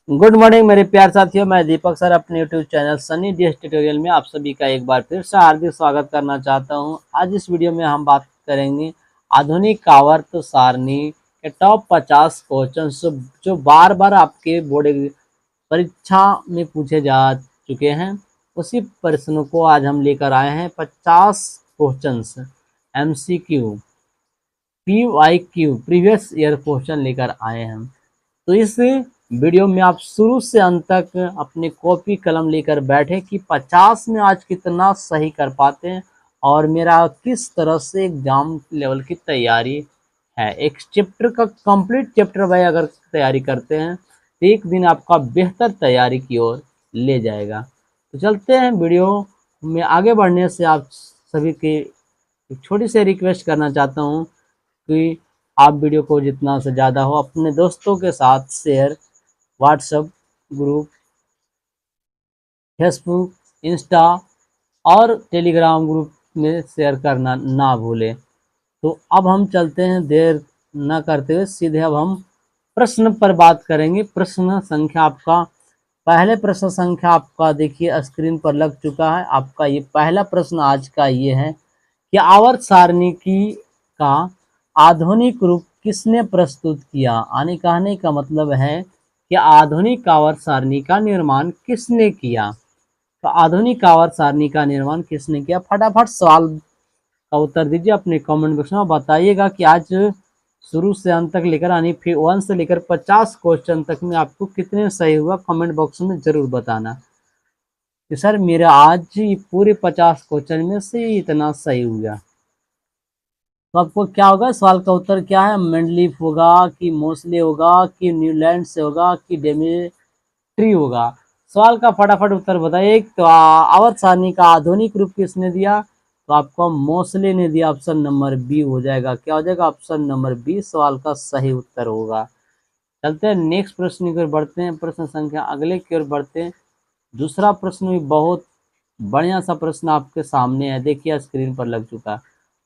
Good morning मेरे प्यार साथियों, मैं दीपक सर अपने YouTube channel Sunny DS tutorial में आप सभी का एक बार फिर से हार्दिक स्वागत करना चाहता हूं। आज इस वीडियो में हम बात करेंगे आधुनिक आवर्त सारणी के टॉप 50 क्वेश्चन जो बार बार आपके बोर्ड परीक्षा में पूछे जा चुके हैं। उसी प्रश्नों को आज हम लेकर आए हैं। 50 question MCQ PYQ previous year question लेकर आए हैं। तो इस वीडियो में आप शुरू से अंत तक अपनी कॉपी कलम लेकर बैठे कि 50 में आज कितना सही कर पाते हैं और मेरा किस तरह से एग्जाम लेवल की तैयारी है। एक चैप्टर का कंप्लीट चैप्टर भाई अगर तैयारी करते हैं तो एक दिन आपका बेहतर तैयारी की ओर ले जाएगा। तो चलते हैं वीडियो में आगे बढ़ने से आप सभी की एक छोटी सी रिक्वेस्ट करना चाहता हूँ कि आप वीडियो को जितना से ज़्यादा हो अपने दोस्तों के साथ share, WhatsApp group, Facebook, Insta और टेलीग्राम ग्रुप में शेयर करना ना भूलें। तो अब हम चलते हैं, देर न करते हुए सीधे अब हम प्रश्न पर बात करेंगे। प्रश्न संख्या आपका पहले प्रश्न संख्या आपका देखिए स्क्रीन पर लग चुका है। आपका ये पहला प्रश्न आज का ये है कि आवर्त सारणी की का आधुनिक रूप किसने प्रस्तुत किया। आने कहने का मतलब है कि आधुनिक आवर्त सारणी का निर्माण किसने किया। तो आधुनिक आवर्त सारणी का निर्माण किसने किया, फटाफट सवाल का उत्तर दीजिए। अपने कमेंट बॉक्स में बताइएगा कि आज शुरू से अंत तक लेकर यानी फिर 1 से लेकर 50 क्वेश्चन तक में आपको कितने सही हुआ, कमेंट बॉक्स में जरूर बताना कि सर मेरा आज पूरे 50 क्वेश्चन में से इतना सही हुआ। तो आपको क्या होगा, सवाल का उत्तर क्या है, मेंडलीफ होगा कि मोस्ले होगा कि न्यूलैंड से होगा कि डेमेट्री होगा। सवाल का फटाफट उत्तर बताइए। तो आवर्त सारणी का आधुनिक रूप किसने दिया, तो आपको मोस्ले ने दिया। ऑप्शन नंबर बी हो जाएगा। क्या हो जाएगा, ऑप्शन नंबर बी सवाल का सही उत्तर होगा। चलते हैं नेक्स्ट प्रश्न की ओर बढ़ते हैं। प्रश्न संख्या अगले की ओर बढ़ते हैं। दूसरा प्रश्न भी बहुत बढ़िया सा प्रश्न आपके सामने है, देखिए स्क्रीन पर लग चुका है।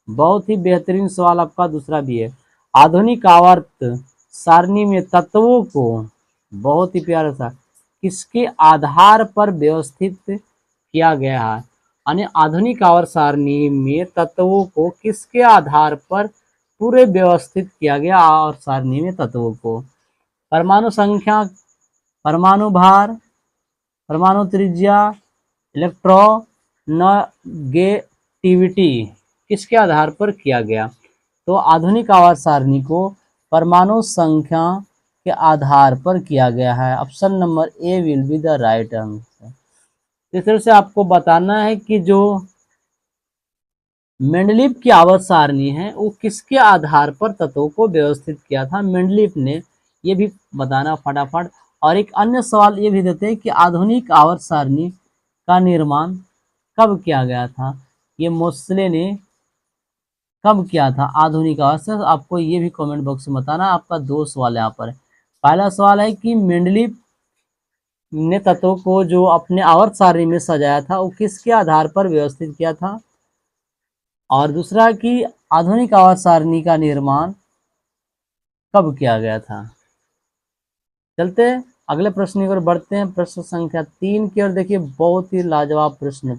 बहुत ही बेहतरीन सवाल आपका दूसरा भी है। आधुनिक आवर्त सारणी में तत्वों को, बहुत ही प्यारा सा, किसके आधार पर व्यवस्थित किया गया है। यानी आधुनिक आवर्त सारणी में तत्वों को किसके आधार पर पूरे व्यवस्थित किया गया। आवर्त सारणी में तत्वों को परमाणु संख्या, परमाणु भार, परमाणु त्रिज्या, इलेक्ट्रोनेगेटिविटी किसके आधार पर किया गया। तो आधुनिक आवर्त सारणी को परमाणु संख्या के आधार पर किया गया है। Option number A will be the right answer. इस तरह से आपको बताना है कि जो मेंडलीव की आवर्त सारणी है वो किसके आधार पर तत्वों को व्यवस्थित किया था, मेंडलीव ने, ये भी बताना फटाफट। और एक अन्य सवाल ये भी देते हैं कि आधुनिक आवर्त सारणी का निर्माण कब किया गया था, ये मोस्ले ने कब किया था आधुनिक आवर्त से। आपको ये भी कमेंट बॉक्स में बताना। आपका दो सवाल यहाँ पर। पहला सवाल है कि मेंडलीव ने तत्वों को जो अपने आवर्त सारणी में सजाया था वो किसके आधार पर व्यवस्थित किया था, और दूसरा कि आधुनिक आवर्त सारणी का निर्माण कब किया गया था। चलते अगले प्रश्न की ओर बढ़ते हैं। प्रश्न संख्या 3 की ओर देखिए, बहुत ही लाजवाब प्रश्न।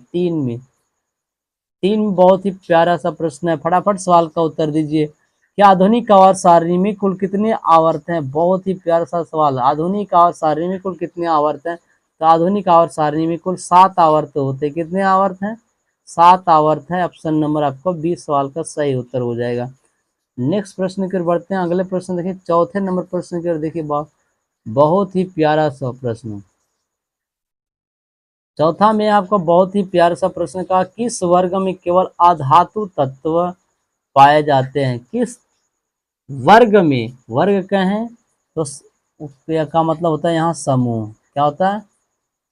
3 बहुत ही प्यारा सा प्रश्न है। फटाफट सवाल का उत्तर दीजिए कि आधुनिक आवर्त सारणी में कुल कितने आवर्त हैं। बहुत ही प्यारा सा सवाल। आधुनिक आवर्त सारणी में कुल कितने आवर्त हैं, तो आधुनिक आवर्त सारणी में कुल 7 आवर्त होते हैं। कितने आवर्त हैं, 7 आवर्त है। ऑप्शन नंबर आपको 20 सवाल का सही उत्तर हो जाएगा। नेक्स्ट प्रश्न की ओर बढ़ते हैं। अगले प्रश्न देखिए, चौथे नंबर प्रश्न की ओर देखिए, बहुत ही प्यारा सा प्रश्न। चौथा में आपको बहुत ही प्यारा सा प्रश्न का, किस वर्ग में केवल अधातु तत्व पाए जाते हैं। किस वर्ग में, वर्ग कहें तो का मतलब होता है यहाँ समूह। क्या होता है,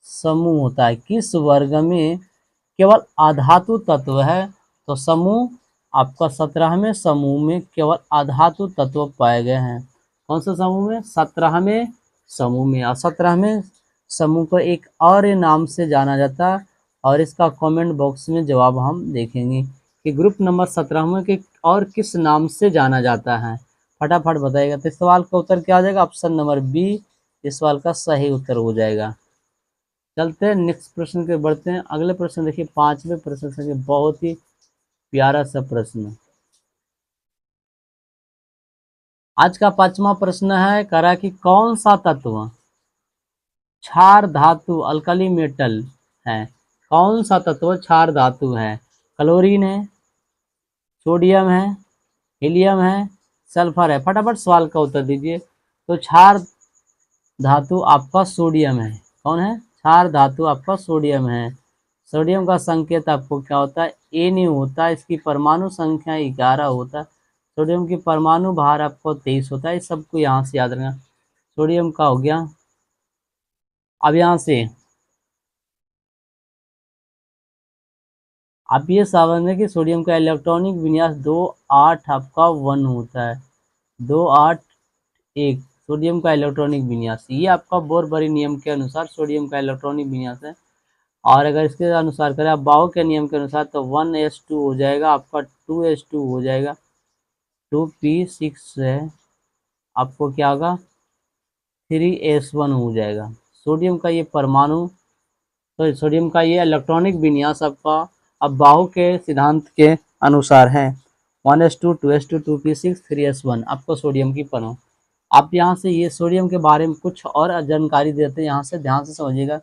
समूह होता है। किस वर्ग में केवल अधातु तत्व है, तो समूह आपका 17वें समूह में केवल अधातु तत्व पाए गए हैं। कौन सा समूह में, 17वें समूह में। और 17वें समूह को एक और नाम से जाना जाता है, और इसका कमेंट बॉक्स में जवाब हम देखेंगे कि ग्रुप नंबर 17वें के और किस नाम से जाना जाता है। फटाफट बताइएगा। तो सवाल का उत्तर क्या आ जाएगा, ऑप्शन नंबर बी इस सवाल का सही उत्तर हो जाएगा। चलते हैं नेक्स्ट प्रश्न के बढ़ते हैं। अगले प्रश्न देखिए, पांचवें प्रश्न से बहुत ही प्यारा सा प्रश्न। आज का पांचवा प्रश्न है, करा कि कौन सा तत्व क्षार धातु अल्कली मेटल है। कौन सा तत्व क्षार धातु है? क्लोरीन है, सोडियम है, हीलियम है, सल्फर है। फटाफट सवाल का उत्तर दीजिए। तो क्षार धातु आपका सोडियम है। कौन है? क्षार धातु आपका सोडियम है। सोडियम का संकेत आपको क्या होता है? ए होता है। इसकी परमाणु संख्या 11 होता है। सोडियम की परमाणु भार आपको 23 होता है। इस सबको यहाँ से याद रखना। सोडियम का हो गया। अब यहाँ से आप ये समझ कि सोडियम का इलेक्ट्रॉनिक विन्यास 2-8 आपका 1 होता है। 2-8-1 सोडियम का इलेक्ट्रॉनिक विन्यास, ये आपका बोर-बरी नियम के अनुसार सोडियम का इलेक्ट्रॉनिक विन्यास है। और अगर इसके अनुसार करें आप बाउ के नियम के अनुसार तो 1s2 हो जाएगा, आपका 2s2 हो जाएगा, 2p6 है, आपको क्या होगा 3s1 हो जाएगा। सोडियम का ये परमाणु, तो सोडियम का ये इलेक्ट्रॉनिक विन्यास आपका अब बाहु के सिद्धांत के अनुसार है 1s2 2s2 2p6 3s1 आपको सोडियम की परमाणु। आप यहाँ से ये सोडियम के बारे में कुछ और जानकारी देते हैं, यहाँ से ध्यान से समझिएगा।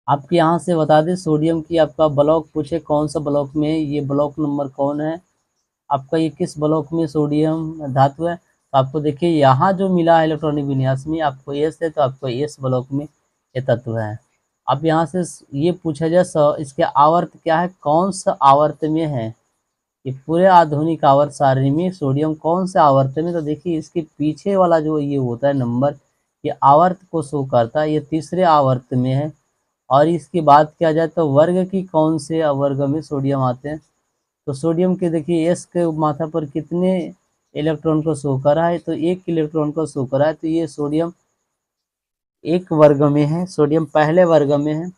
आपके यहाँ से बता दें सोडियम की आपका ब्लॉक पूछे कौन सा ब्लॉक में, ये ब्लॉक नंबर कौन है आपका, ये किस ब्लॉक में सोडियम धातु है। तो आपको देखिए यहाँ जो मिला है इलेक्ट्रॉनिक विन्यास में आपको एस है, तो आपको एस ब्लॉक में ये तत्व है। अब यहाँ से ये पूछा जाए इसके आवर्त क्या है, कौन सा आवर्त में है, ये पूरे आधुनिक आवर्त सारणी में सोडियम कौन से आवर्त में। तो देखिए इसके पीछे वाला जो ये होता है नंबर, ये आवर्त को शो करता है, ये तीसरे आवर्त में है। और इसकी बात किया जाए तो वर्ग की कौन से वर्ग में सोडियम आते हैं, तो सोडियम के देखिए एस के माथा पर कितने इलेक्ट्रॉन को शो करा है, तो एक इलेक्ट्रॉन को शो करा है, तो ये सोडियम एक वर्ग में है, सोडियम पहले वर्ग में है।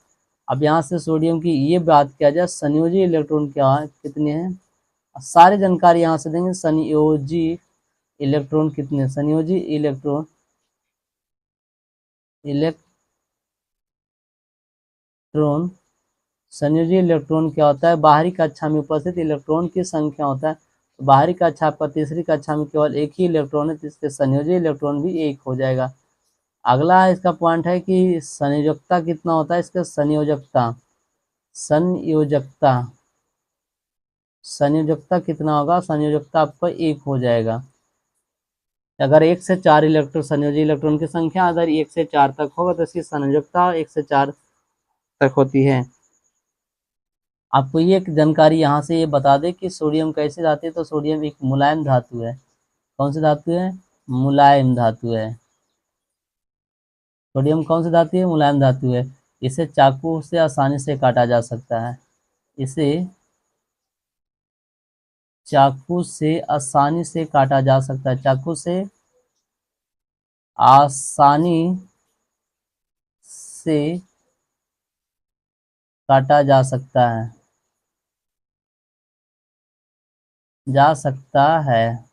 अब यहाँ से सोडियम की ये बात किया जाए संयोजी इलेक्ट्रॉन क्या है, कितने हैं, सारी जानकारी यहाँ से देंगे। संयोजी इलेक्ट्रॉन कितने, संयोजी इलेक्ट्रॉन संयोजी इलेक्ट्रॉन क्या होता है, बाहरी कक्षा में उपस्थित इलेक्ट्रॉन की संख्या होता है। तो बाहरी कक्षा पर तीसरी कक्षा में केवल एक ही इलेक्ट्रॉन है, तो इसके संयोजी इलेक्ट्रॉन भी एक हो जाएगा। अगला इसका पॉइंट है कि संयोजकता कितना होता है, इसका संयोजकता संयोजकता कितना होगा, संयोजकता आपको एक हो जाएगा। अगर 1 से 4 इलेक्ट्रॉन संयोजी इलेक्ट्रॉन की संख्या अगर 1 से 4 तक होगा तो इसकी संयोजकता 1 से 4 तक होती है। आपको ये जानकारी यहाँ से ये बता दें कि सोडियम कैसे धातु है, तो सोडियम एक मुलायम धातु है। कौन सी धातु है, मुलायम धातु है। सोडियम कौन सी धातु है, मुलायम धातु है। इसे चाकू से आसानी से काटा जा सकता है, इसे चाकू से आसानी से काटा जा सकता है, चाकू से आसानी से काटा जा सकता है।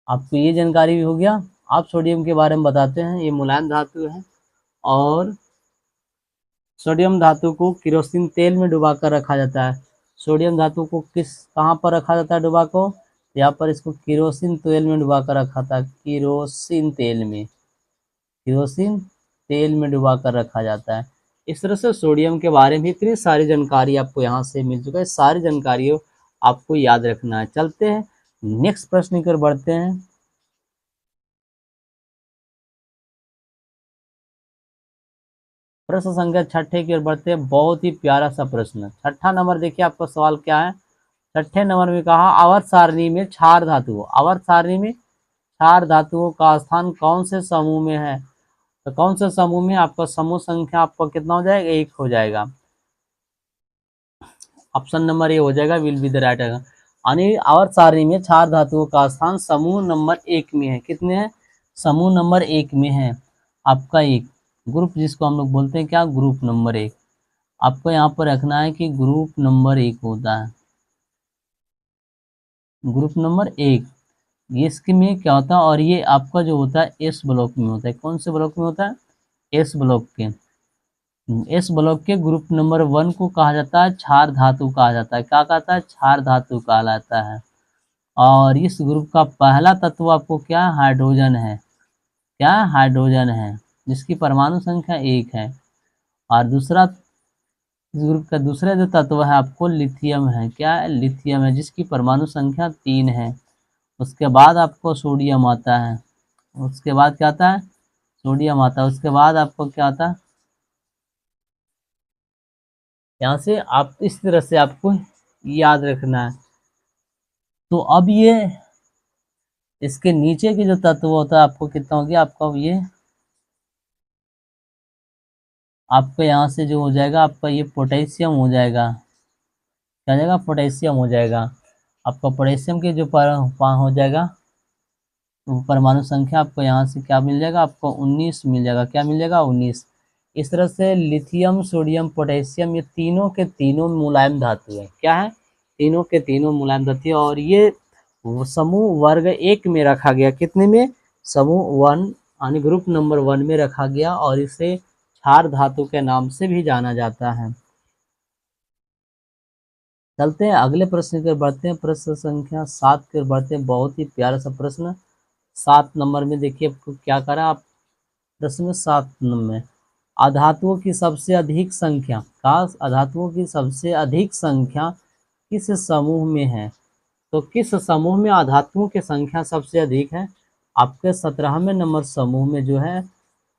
आपको ये जानकारी भी हो गया। आप सोडियम के बारे में बताते हैं, ये मुलायम धातु है और सोडियम धातु को केरोसिन तेल में डुबा कर रखा जाता है। सोडियम धातु को कहाँ पर रखा जाता है डुबा को, यहाँ पर इसको केरोसिन तेल में डुबा कर रखा था, केरोसिन तेल में डुबा कर रखा जाता है। इस तरह से सोडियम के बारे में इतनी सारी जानकारी आपको यहाँ से मिल चुका है, सारी जानकारी आपको याद रखना है। चलते हैं नेक्स्ट प्रश्न की ओर बढ़ते हैं। प्रश्न संख्या 6 की ओर बढ़ते हैं। बहुत ही प्यारा सा प्रश्न, 6ठा नंबर देखिए आपका सवाल क्या है। 6ठे नंबर में कहा आवर्त सारणी में क्षार धातुओं का स्थान कौन से समूह में है, तो कौन से समूह में, आपका समूह संख्या आपका कितना हो जाएगा, 1 हो जाएगा। ऑप्शन नंबर ए हो जाएगा, will be the right answer. यानी आवर्त सारणी में क्षार धातुओं का स्थान समूह नंबर 1 में है। कितने हैं, समूह नंबर 1 में है आपका एक ग्रुप, जिसको हम लोग बोलते हैं क्या, ग्रुप नंबर 1। आपको यहाँ पर रखना है कि ग्रुप नंबर 1 होता है, ग्रुप नंबर 1। ये इसके में क्या होता है, और ये आपका जो होता है एस ब्लॉक में होता है। कौन से ब्लॉक में होता है? एस ब्लॉक के। एस ब्लॉक के ग्रुप नंबर 1 को कहा जाता है क्षार धातु कहा जाता है। क्या कहता है? क्षार धातु कहलाता है। और इस ग्रुप का पहला तत्व आपको क्या? हाइड्रोजन है। क्या? हाइड्रोजन है, जिसकी परमाणु संख्या 1 है। और दूसरा, इस ग्रुप का दूसरा जो तत्व है आपको लिथियम है। क्या है? लिथियम है, जिसकी परमाणु संख्या 3 है। उसके बाद आपको सोडियम आता है। उसके बाद क्या आता है? सोडियम आता है। उसके बाद आपको क्या आता है? यहाँ से आप इस तरह से आपको याद रखना है। तो अब ये इसके नीचे के जो तत्व होता है आपको कितना हो गया? आपका ये आपका यहाँ से जो हो जाएगा आपका ये पोटेशियम हो जाएगा। क्या हो जाएगा? पोटेशियम हो जाएगा। आपका पोटेशियम के जो हो जाएगा परमाणु संख्या आपको यहाँ से क्या मिल जाएगा? आपको 19 मिल जाएगा। क्या मिल जाएगा? 19। इस तरह से लिथियम, सोडियम, पोटेशियम ये तीनों के तीनों मुलायम धातु है। क्या है? तीनों के तीनों मुलायम धातु है। और ये समूह वर्ग 1 में रखा गया। कितने में? समूह 1 यानी ग्रुप नंबर 1 में रखा गया, और इसे क्षार धातु के नाम से भी जाना जाता है। चलते हैं अगले प्रश्न की ओर बढ़ते हैं। प्रश्न संख्या 7 की ओर बढ़ते हैं। बहुत ही प्यारा सा प्रश्न 7 नंबर में देखिए आपको क्या करा। आप प्रश्न 7 नंबर में अधातुओं की सबसे अधिक संख्या अधातुओं की सबसे अधिक संख्या किस समूह में है? तो किस समूह में अधातुओं की संख्या सबसे अधिक है? आपके 17वें नंबर समूह में जो है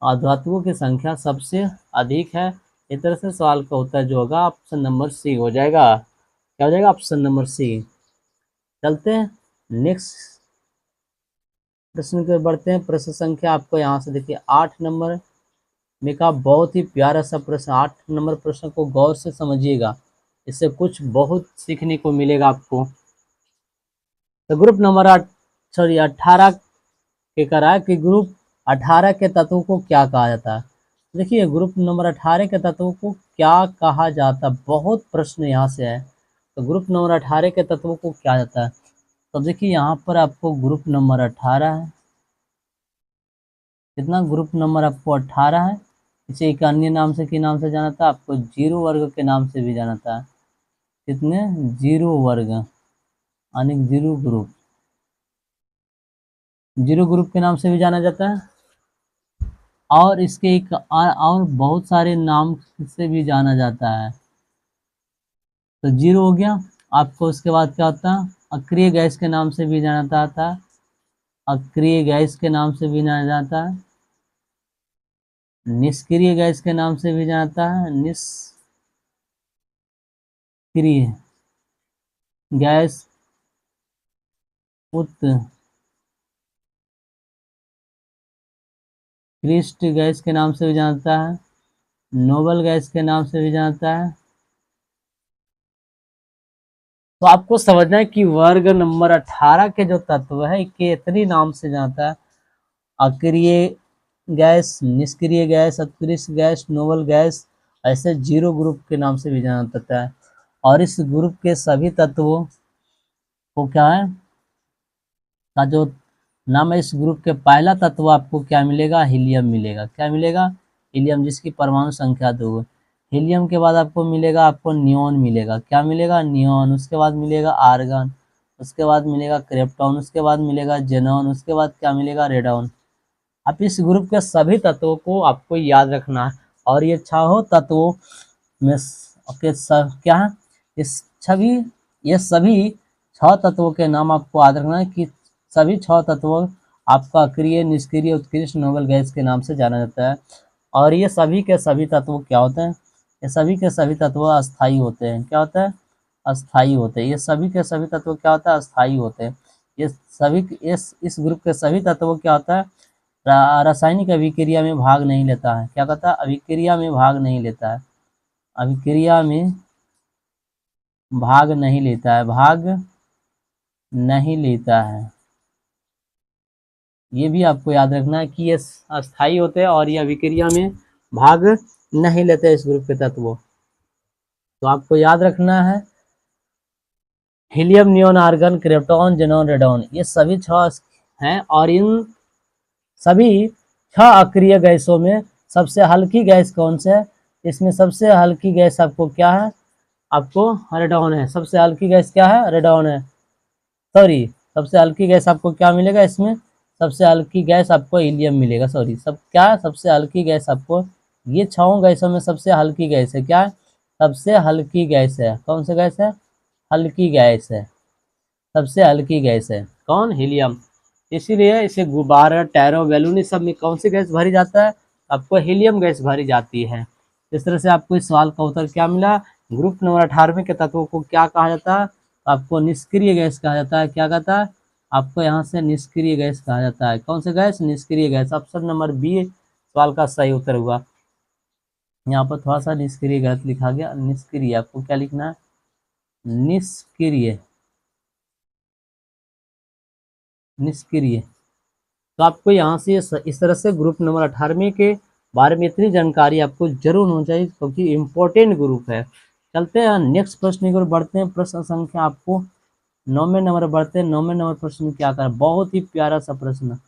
अधातुओं की संख्या सबसे अधिक है। इस तरह से सवाल का उत्तर जो होगा ऑप्शन नंबर सी हो जाएगा। क्या हो जाएगा? Option number C. चलते हैं नेक्स्ट प्रश्न की ओर बढ़ते हैं। प्रश्न संख्या आपको यहाँ से देखिए 8 नंबर में का बहुत ही प्यारा सा प्रश्न। 8 नंबर प्रश्न को गौर से समझिएगा, इससे कुछ बहुत सीखने को मिलेगा आपको। तो ग्रुप नंबर 18 के करा है कि ग्रुप 18 के तत्वों को क्या कहा जाता है? देखिए ग्रुप नंबर 18 के तत्वों को क्या कहा जाता है, बहुत प्रश्न यहाँ से है। तो ग्रुप नंबर 18 के तत्वों को क्या जाता है? तो देखिए यहाँ पर आपको ग्रुप नंबर 18 है। कितना? ग्रुप नंबर आपको 18 है। इसे एक अन्य नाम से के नाम से जाना था आपको, जीरो वर्ग के नाम से भी जाना था। कितने? जीरो वर्ग यानी जीरो ग्रुप। जीरो ग्रुप के नाम से भी जाना जाता है। और इसके एक और बहुत सारे नाम से भी जाना जाता है। तो जीरो हो गया। आपको उसके बाद क्या होता है? अक्रिय गैस के नाम से भी जाना जाता है। अक्रिय गैस के नाम से भी जाना जाता है। निष्क्रिय गैस के नाम से भी जाता है। निष्क्रिय गैस, उत्कृष्ट गैस के नाम से भी जानता है। नोबल गैस के नाम से भी जानता है। तो आपको समझना है कि वर्ग नंबर 18 के जो तत्व है के इतनी नाम से जानता है। अक्रिय गैस, निष्क्रिय गैस, उत्कृष्ट गैस, नोबल गैस, ऐसे जीरो ग्रुप के नाम से भी जाना जाता है। और इस ग्रुप के सभी तत्वों को क्या है का जो नाम है, इस ग्रुप के पहला तत्व आपको क्या मिलेगा? हीलियम मिलेगा। क्या मिलेगा? हीलियम, जिसकी परमाणु संख्या 2 है। हीलियम के बाद आपको मिलेगा आपको नियॉन मिलेगा। क्या मिलेगा? नियॉन। उसके बाद मिलेगा आर्गन। उसके बाद मिलेगा क्रिप्टॉन। उसके बाद मिलेगा जेनॉन। उसके बाद क्या मिलेगा? रेडॉन। अब इस ग्रुप के सभी तत्वों को आपको याद रखना है। और ये छहों तत्वों में के क्या है? इस छवि ये सभी 6 तत्वों के नाम आपको याद रखना है कि सभी 6 तत्वों आपका अक्रिय, निष्क्रिय, उत्कृष्ट, नोबल गैस के नाम से जाना जाता है। और ये सभी के सभी तत्व क्या होते हैं? ये सभी के सभी तत्व अस्थाई होते हैं। क्या होता है? अस्थाई होते हैं। ये सभी के सभी तत्व क्या होता है? अस्थाई होते हैं। ये सभी इस ग्रुप के सभी तत्वों क्या होता है? रासायनिक अभिक्रिया में भाग नहीं लेता है। क्या कहता है? अभिक्रिया में भाग नहीं लेता है। अभिक्रिया में भाग नहीं लेता है। भाग नहीं लेता है। ये भी आपको याद रखना है कि ये अस्थाई होते हैं और ये अभिक्रिया में भाग नहीं लेते इस ग्रुप के तत्वों। तो आपको याद रखना है helium, neon, argon, krypton, xenon, radon, ये सभी 6 हैं। और इन सभी 6 अक्रिय गैसों में सबसे हल्की गैस कौन सी है? इसमें सबसे हल्की गैस आपको क्या है? आपको रेडॉन है। सबसे हल्की गैस क्या है? रेडॉन है। सॉरी, सबसे हल्की गैस आपको क्या मिलेगा इसमें? सबसे हल्की गैस आपको हीलियम मिलेगा। सॉरी, सब क्या है? सबसे हल्की गैस आपको, ये 6 गैसों में सबसे हल्की गैस है। क्या है? सबसे हल्की गैस है। कौन सी गैस है? हल्की गैस है। सबसे हल्की गैस है कौन? हीलियम। इसीलिए इसे गुब्बारा, टैरो, बैलून, सब में कौन सी गैस भरी जाता है? आपको हीलियम गैस भरी जाती है। इस तरह से आपको इस सवाल का उत्तर क्या मिला? ग्रुप नंबर 18 के तत्वों को क्या कहा जाता है? आपको निष्क्रिय गैस कहा जाता है। क्या कहता है? आपको यहाँ से निष्क्रिय गैस कहा जाता है। कौन सी गैस? निष्क्रिय गैस। ऑप्शन नंबर बी सवाल का सही उत्तर हुआ। यहाँ पर थोड़ा सा निष्क्रिय गलत लिखा गया। निष्क्रिय आपको क्या लिखना है? निष्क्रिय, निष्क्रिय। तो आपको यहाँ से इस तरह से ग्रुप नंबर 18 के बारे में इतनी जानकारी आपको जरूर होनी चाहिए, क्योंकि इम्पोर्टेंट ग्रुप है। चलते हैं नेक्स्ट प्रश्न की ओर बढ़ते हैं। प्रश्न संख्या आपको 9वें नंबर बढ़ते हैं। 9वें नंबर प्रश्न क्या करा? बहुत ही प्यारा सा प्रश्न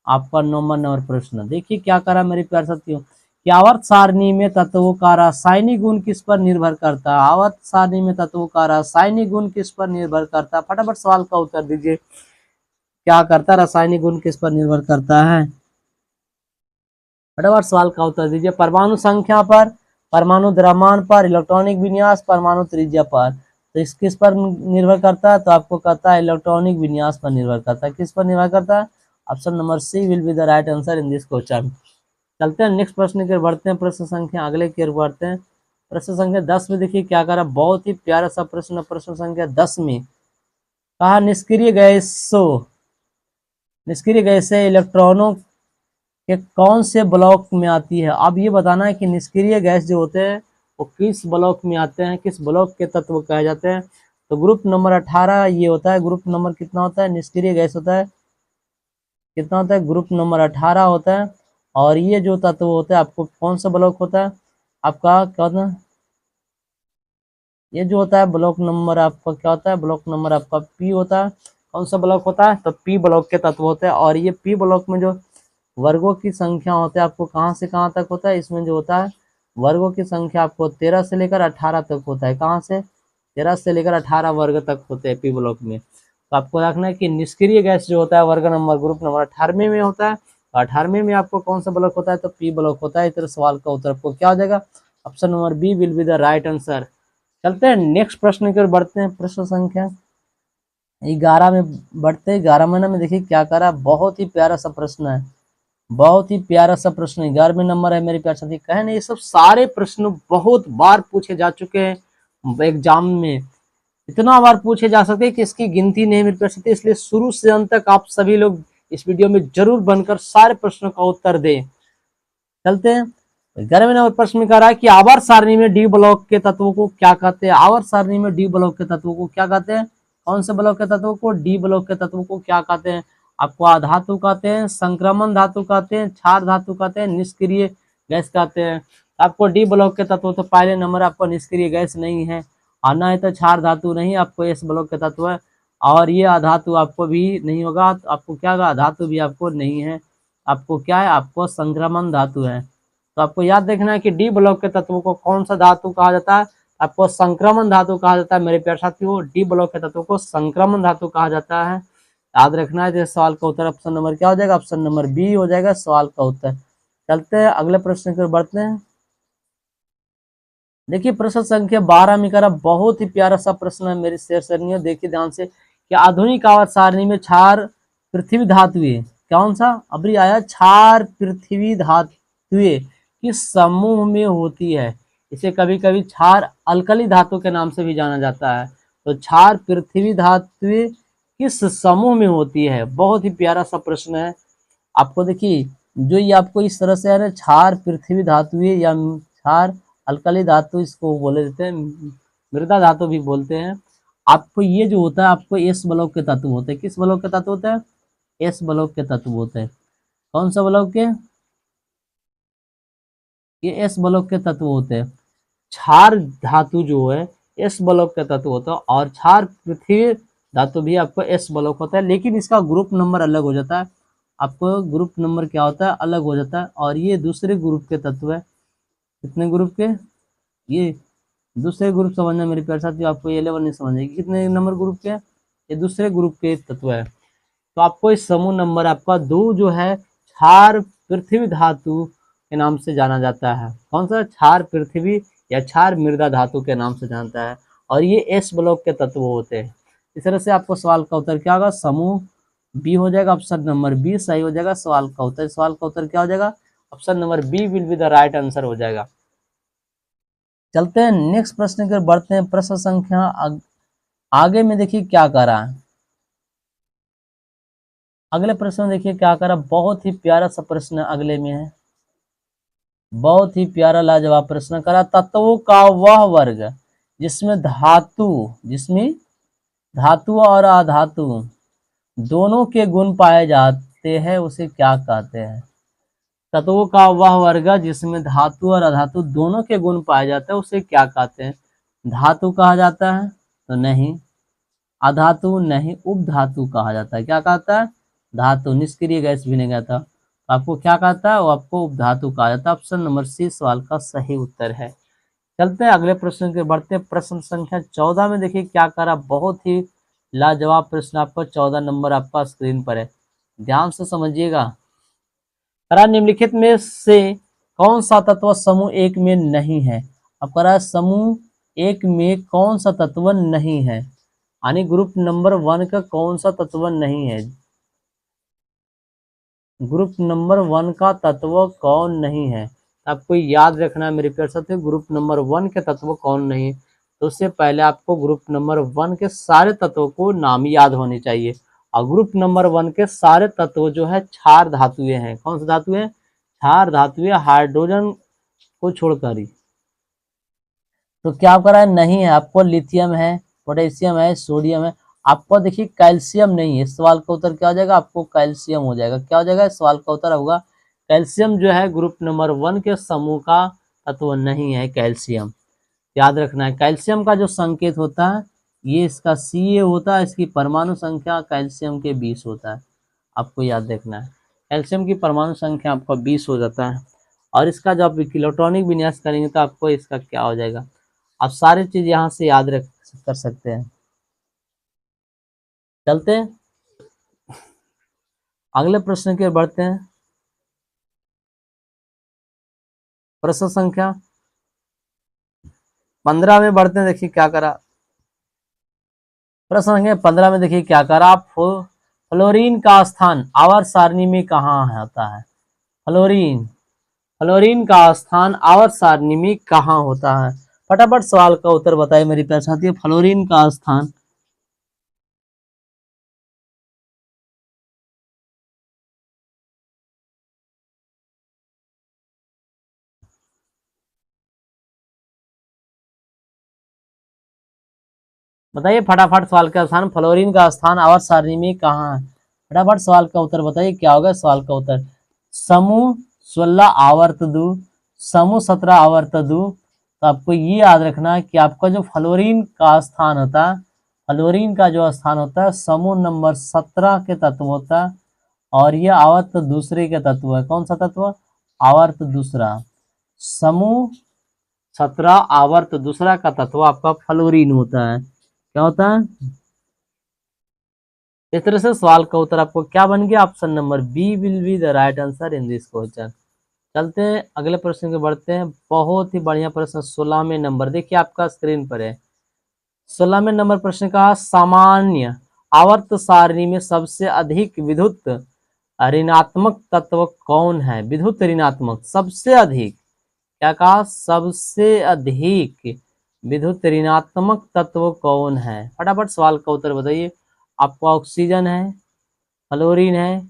आपका 9वां नंबर प्रश्न। देखिए क्या करा मेरे प्यारे साथियों कि आवर्त सारणी में तत्वों का रासायनिक गुण किस पर निर्भर करता है? आवर्त सारणी में तत्वों का रासायनिक गुण किस पर निर्भर करता है? फटाफट सवाल का उत्तर दीजिए। क्या करता है? रासायनिक गुण किस पर निर्भर करता है? फटाफट सवाल का उत्तर दीजिए। परमाणु संख्या पर, परमाणु द्रव्यमान पर, इलेक्ट्रॉनिक विन्यास, परमाणु त्रिज्या पर। तो इस किस पर निर्भर करता है? तो आपको कहता है इलेक्ट्रॉनिक विन्यास पर निर्भर करता है। किस पर निर्भर करता है? Option number C will be the right answer in this question. चलते हैं नेक्स्ट प्रश्न की ओर बढ़ते हैं। प्रश्न संख्या अगले की ओर बढ़ते हैं। प्रश्न संख्या 10 में देखिए क्या करा? बहुत ही प्यारा सा प्रश्न। प्रश्न संख्या 10 में कहा निष्क्रिय गैसों, निष्क्रिय गैसें इलेक्ट्रॉनों कि कौन से ब्लॉक में आती है? अब ये बताना है कि निष्क्रिय गैस जो होते हैं वो किस ब्लॉक में आते हैं, किस ब्लॉक के तत्व कहे जाते हैं। तो ग्रुप नंबर 18 ये होता है। ग्रुप नंबर कितना होता है? निष्क्रिय गैस होता है कितना होता है? ग्रुप नंबर 18 होता है। और ये जो तत्व होता है आपको कौन सा ब्लॉक होता है? आपका क्या होता है? ये जो होता है ब्लॉक नंबर आपका क्या होता है? ब्लॉक नंबर आपका पी होता है। कौन सा ब्लॉक होता है? तो पी ब्लॉक के तत्व होते हैं। और ये पी ब्लॉक में जो वर्गों की संख्या होती है आपको कहाँ से कहाँ तक होता है? इसमें जो होता है वर्गों की संख्या आपको 13 से लेकर 18 तक होता है। कहाँ से? 13 से लेकर 18 वर्ग तक होते हैं पी ब्लॉक में। तो आपको रखना है कि निष्क्रिय गैस जो होता है वर्ग नंबर ग्रुप नंबर 18 में होता है। 18 में आपको कौन सा ब्लॉक होता है? तो पी ब्लॉक होता है। इस तरह सवाल का उत्तर आपको क्या हो जाएगा? Option number B will be the right answer. चलते हैं नेक्स्ट प्रश्न की ओर बढ़ते हैं। प्रश्न संख्या 11 में बढ़ते हैं। 11 महीने में देखिए क्या करा? बहुत ही प्यारा सा प्रश्न है। बहुत ही प्यारा सा प्रश्न 11वें नंबर है मेरे प्यारे साथी। कहे नहीं, ये सब सारे प्रश्न बहुत बार पूछे जा चुके हैं एग्जाम में। इतना बार पूछे जा सकते हैं कि इसकी गिनती नहीं मेरे प्यारे साथी। इसलिए शुरू से अंत तक आप सभी लोग इस वीडियो में जरूर बनकर सारे प्रश्नों का उत्तर दें। चलते हैं 11वें नंबर प्रश्न में कह रहा है कि आवर्त सारणी में डी ब्लॉक के तत्वों को क्या कहते हैं? आवर्त सारणी में डी ब्लॉक के तत्वों को क्या कहते हैं? कौन से ब्लॉक के तत्वों को? डी ब्लॉक के तत्वों को क्या कहते हैं? आपको आधातु कहते हैं, संक्रमण धातु कहते हैं, क्षार धातु कहते हैं, निष्क्रिय गैस कहते हैं। आपको डी ब्लॉक के तत्व तो पहले नंबर आपको निष्क्रिय गैस नहीं है, और न है तो क्षार धातु नहीं, आपको एस ब्लॉक के तत्व है। और ये अधातु आपको भी नहीं होगा। तो आपको क्या होगा? धातु भी आपको नहीं है। आपको क्या है? आपको संक्रमण धातु है। तो आपको याद देखना है कि डी ब्लॉक के तत्वों को कौन सा धातु कहा जाता है? आपको संक्रमण धातु कहा जाता है मेरे प्यारे साथियों। डी ब्लॉक के तत्वों को संक्रमण धातु कहा जाता है। याद रखना है। सवाल का उत्तर ऑप्शन नंबर क्या हो जाएगा? ऑप्शन नंबर बी हो जाएगा सवाल का उत्तर। चलते हैं अगले प्रश्न की ओर बढ़ते हैं। देखिए प्रश्न संख्या 12 में करा बहुत ही प्यारा सा प्रश्न है मेरे शेयर सरनियों। देखिए ध्यान से कि आधुनिक आवर्त सारणी में क्षार पृथ्वी धातुएं, कौन सा अभी आया? क्षार पृथ्वी धातुएं किस समूह में होती है? इसे कभी कभी क्षार अल्कली धातु के नाम से भी जाना जाता है। तो क्षार पृथ्वी धातुएं किस समूह में होती है? बहुत ही प्यारा सा प्रश्न है। आपको देखिए जो ये आपको इस तरह से है ना, क्षार पृथ्वी धातुएं या क्षार अल्कली धातु इसको बोले देते हैं, मृदा धातु भी बोलते हैं। आपको ये जो होता है आपको एस ब्लॉक के तत्व होते हैं। किस ब्लॉक के तत्व होते हैं? एस ब्लॉक के तत्व होते हैं। कौन सा ब्लॉक के? ये एस ब्लॉक के तत्व होते हैं। क्षार धातु जो है एस ब्लॉक का तत्व होता है, और क्षार पृथ्वी धातु भी आपको एस ब्लॉक होता है, लेकिन इसका ग्रुप नंबर अलग हो जाता है। आपको ग्रुप नंबर क्या होता है, अलग हो जाता है। और ये दूसरे ग्रुप के तत्व है। कितने ग्रुप के, ये दूसरे ग्रुप समझना मेरे प्यारे साथियों, आपको ये लेवल नहीं समझेगी। कितने नंबर ग्रुप के, ये दूसरे ग्रुप के तत्व है। तो आपको इस समूह नंबर आपका 2 जो है क्षार पृथ्वी धातु के नाम से जाना जाता है। कौन सा, क्षार पृथ्वी या क्षार मृदा धातु के नाम से जानता है, और ये एस ब्लॉक के तत्व होते हैं। इस तरह से आपको सवाल का उत्तर क्या होगा, समूह बी हो जाएगा, ऑप्शन नंबर बी सही हो जाएगा सवाल का उत्तर। सवाल का उत्तर क्या हो जाएगा, option number B will be the right answer हो जाएगा। चलते हैं नेक्स्ट प्रश्न की ओर बढ़ते हैं। प्रश्न संख्या आगे में देखिए क्या करा, अगले प्रश्न में देखिए क्या करा, बहुत ही प्यारा सा प्रश्न अगले में है, बहुत ही प्यारा लाजवाब प्रश्न करा। तत्वों का वह वर्ग जिसमें धातु और अधातु दोनों के गुण पाए जाते हैं उसे क्या कहते हैं। तत्वों का वह वर्ग जिसमें धातु और अधातु दोनों के गुण पाए जाते हैं उसे क्या कहते हैं। धातु कहा जाता है तो नहीं, अधातु नहीं, उपधातु कहा जाता है। क्या कहता है, धातु, निष्क्रिय गैस भी नहीं कहता। आपको क्या कहता है, वो आपको उपधातु कहा जाता है। ऑप्शन नंबर सी सवाल का सही उत्तर है। चलते हैं अगले प्रश्न के बढ़ते हैं। प्रश्न संख्या 14 में देखिए क्या करा, बहुत ही लाजवाब प्रश्न आपका 14 नंबर आपका स्क्रीन पर है, ध्यान से समझिएगा। करा निम्नलिखित में से कौन सा तत्व समूह एक में नहीं है। अब करा समूह एक में कौन सा तत्व नहीं है, यानी ग्रुप नंबर 1 का कौन सा तत्व नहीं है। ग्रुप नंबर 1 का तत्व कौन नहीं है, आपको याद रखना है मेरे प्यारे साथियों, ग्रुप नंबर 1 के तत्व कौन नहीं है। तो उससे पहले आपको ग्रुप नंबर 1 के सारे तत्वों को नाम याद होने चाहिए। और ग्रुप नंबर 1 के सारे तत्व जो है क्षार धातुएं हैं। कौन सी धातु है, क्षार धातुएं, हाइड्रोजन को छोड़कर ही। तो क्या करा है, नहीं है। आपको लिथियम है, पोटेशियम है, सोडियम है। आपको देखिए कैल्शियम नहीं है। सवाल का उत्तर क्या हो जाएगा, आपको कैल्शियम हो जाएगा। क्या हो जाएगा, सवाल का उत्तर होगा कैल्शियम जो है ग्रुप नंबर 1 के समूह का तत्व नहीं है कैल्शियम। याद रखना है, कैल्शियम का जो संकेत होता है ये इसका Ca होता है, इसकी परमाणु संख्या कैल्शियम के 20 होता है। आपको याद रखना है, कैल्शियम की परमाणु संख्या आपका 20 हो जाता है। और इसका जब आप इलेक्ट्रॉनिक विन्यास करेंगे तो आपको इसका क्या हो जाएगा, आप सारी चीज यहाँ से याद रख कर सकते हैं। चलते हैं अगले प्रश्न की ओर बढ़ते हैं। प्रश्न संख्या 15 में बढ़ते हैं। देखिए क्या करा, प्रश्न संख्या 15 में देखिए क्या करा, फ्लोरीन का स्थान आवर्त सारणी में कहाँ होता है। फ्लोरीन का स्थान आवर्त सारणी में कहाँ होता है। फटाफट सवाल का उत्तर बताइए मेरी प्यारे साथियों, फ्लोरीन का स्थान बताइए। फटाफट सवाल का स्थान, फ्लोरीन का स्थान आवर्त सारणी में कहाँ है। फटाफट सवाल का उत्तर बताइए क्या होगा सवाल का उत्तर। समूह 16 आवर्त दो, समूह 17 आवर्त दो। तो आपको ये याद रखना है कि आपका जो फ्लोरीन का स्थान होता है, फ्लोरीन का जो स्थान होता है समूह नंबर 17 के तत्व होता है, और ये आवर्त दूसरे के तत्व है। कौन सा तत्व, आवर्त दूसरा। समूह 17 आवर्त दूसरा का तत्व आपका फ्लोरीन होता है। क्या होता है, इस तरह से सवाल का उत्तर आपको क्या बन गया, option number B will be the right answer in this question. चलते हैं अगले प्रश्न के बढ़ते हैं। बहुत ही बढ़िया प्रश्न 16वें नंबर, देखिए आपका स्क्रीन पर है। 16वें नंबर प्रश्न का, सामान्य आवर्त सारणी में सबसे अधिक विद्युत ऋणात्मक तत्व कौन है। विद्युत ऋणात्मक सबसे अधिक, क्या कहा, सबसे अधिक विद्युत ऋणात्मक तत्व कौन है। फटाफट सवाल का उत्तर बताइए। आपको ऑक्सीजन है, फ्लोरीन है,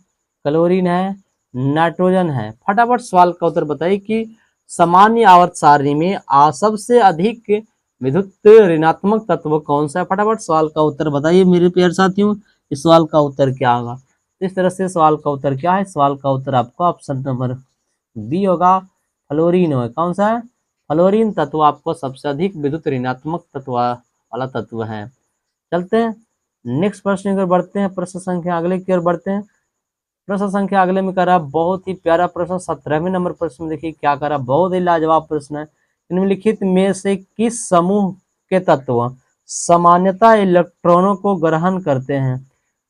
क्लोरीन है, नाइट्रोजन है। फटाफट सवाल का उत्तर बताइए कि सामान्य आवर्त सारणी में सबसे अधिक विद्युत ऋणात्मक तत्व कौन सा है। फटाफट सवाल का उत्तर बताइए मेरे प्यारे साथियों, इस सवाल का उत्तर क्या होगा। इस तरह से सवाल का उत्तर क्या है, सवाल का उत्तर आपका ऑप्शन नंबर बी होगा, फ्लोरीन होगा। कौन सा है, फ्लोरीन तत्व आपको सबसे अधिक विद्युत ऋणात्मक तत्व वाला तत्व है। चलते हैं नेक्स्ट प्रश्न की ओर बढ़ते हैं, प्रश्न संख्या अगले की ओर बढ़ते हैं। प्रश्न संख्या अगले में करा बहुत ही प्यारा प्रश्न, 17वें नंबर प्रश्न में देखिए क्या करा, बहुत ही लाजवाब प्रश्न है। निम्नलिखित में से किस समूह के तत्व सामान्यतः इलेक्ट्रॉनों को ग्रहण करते हैं?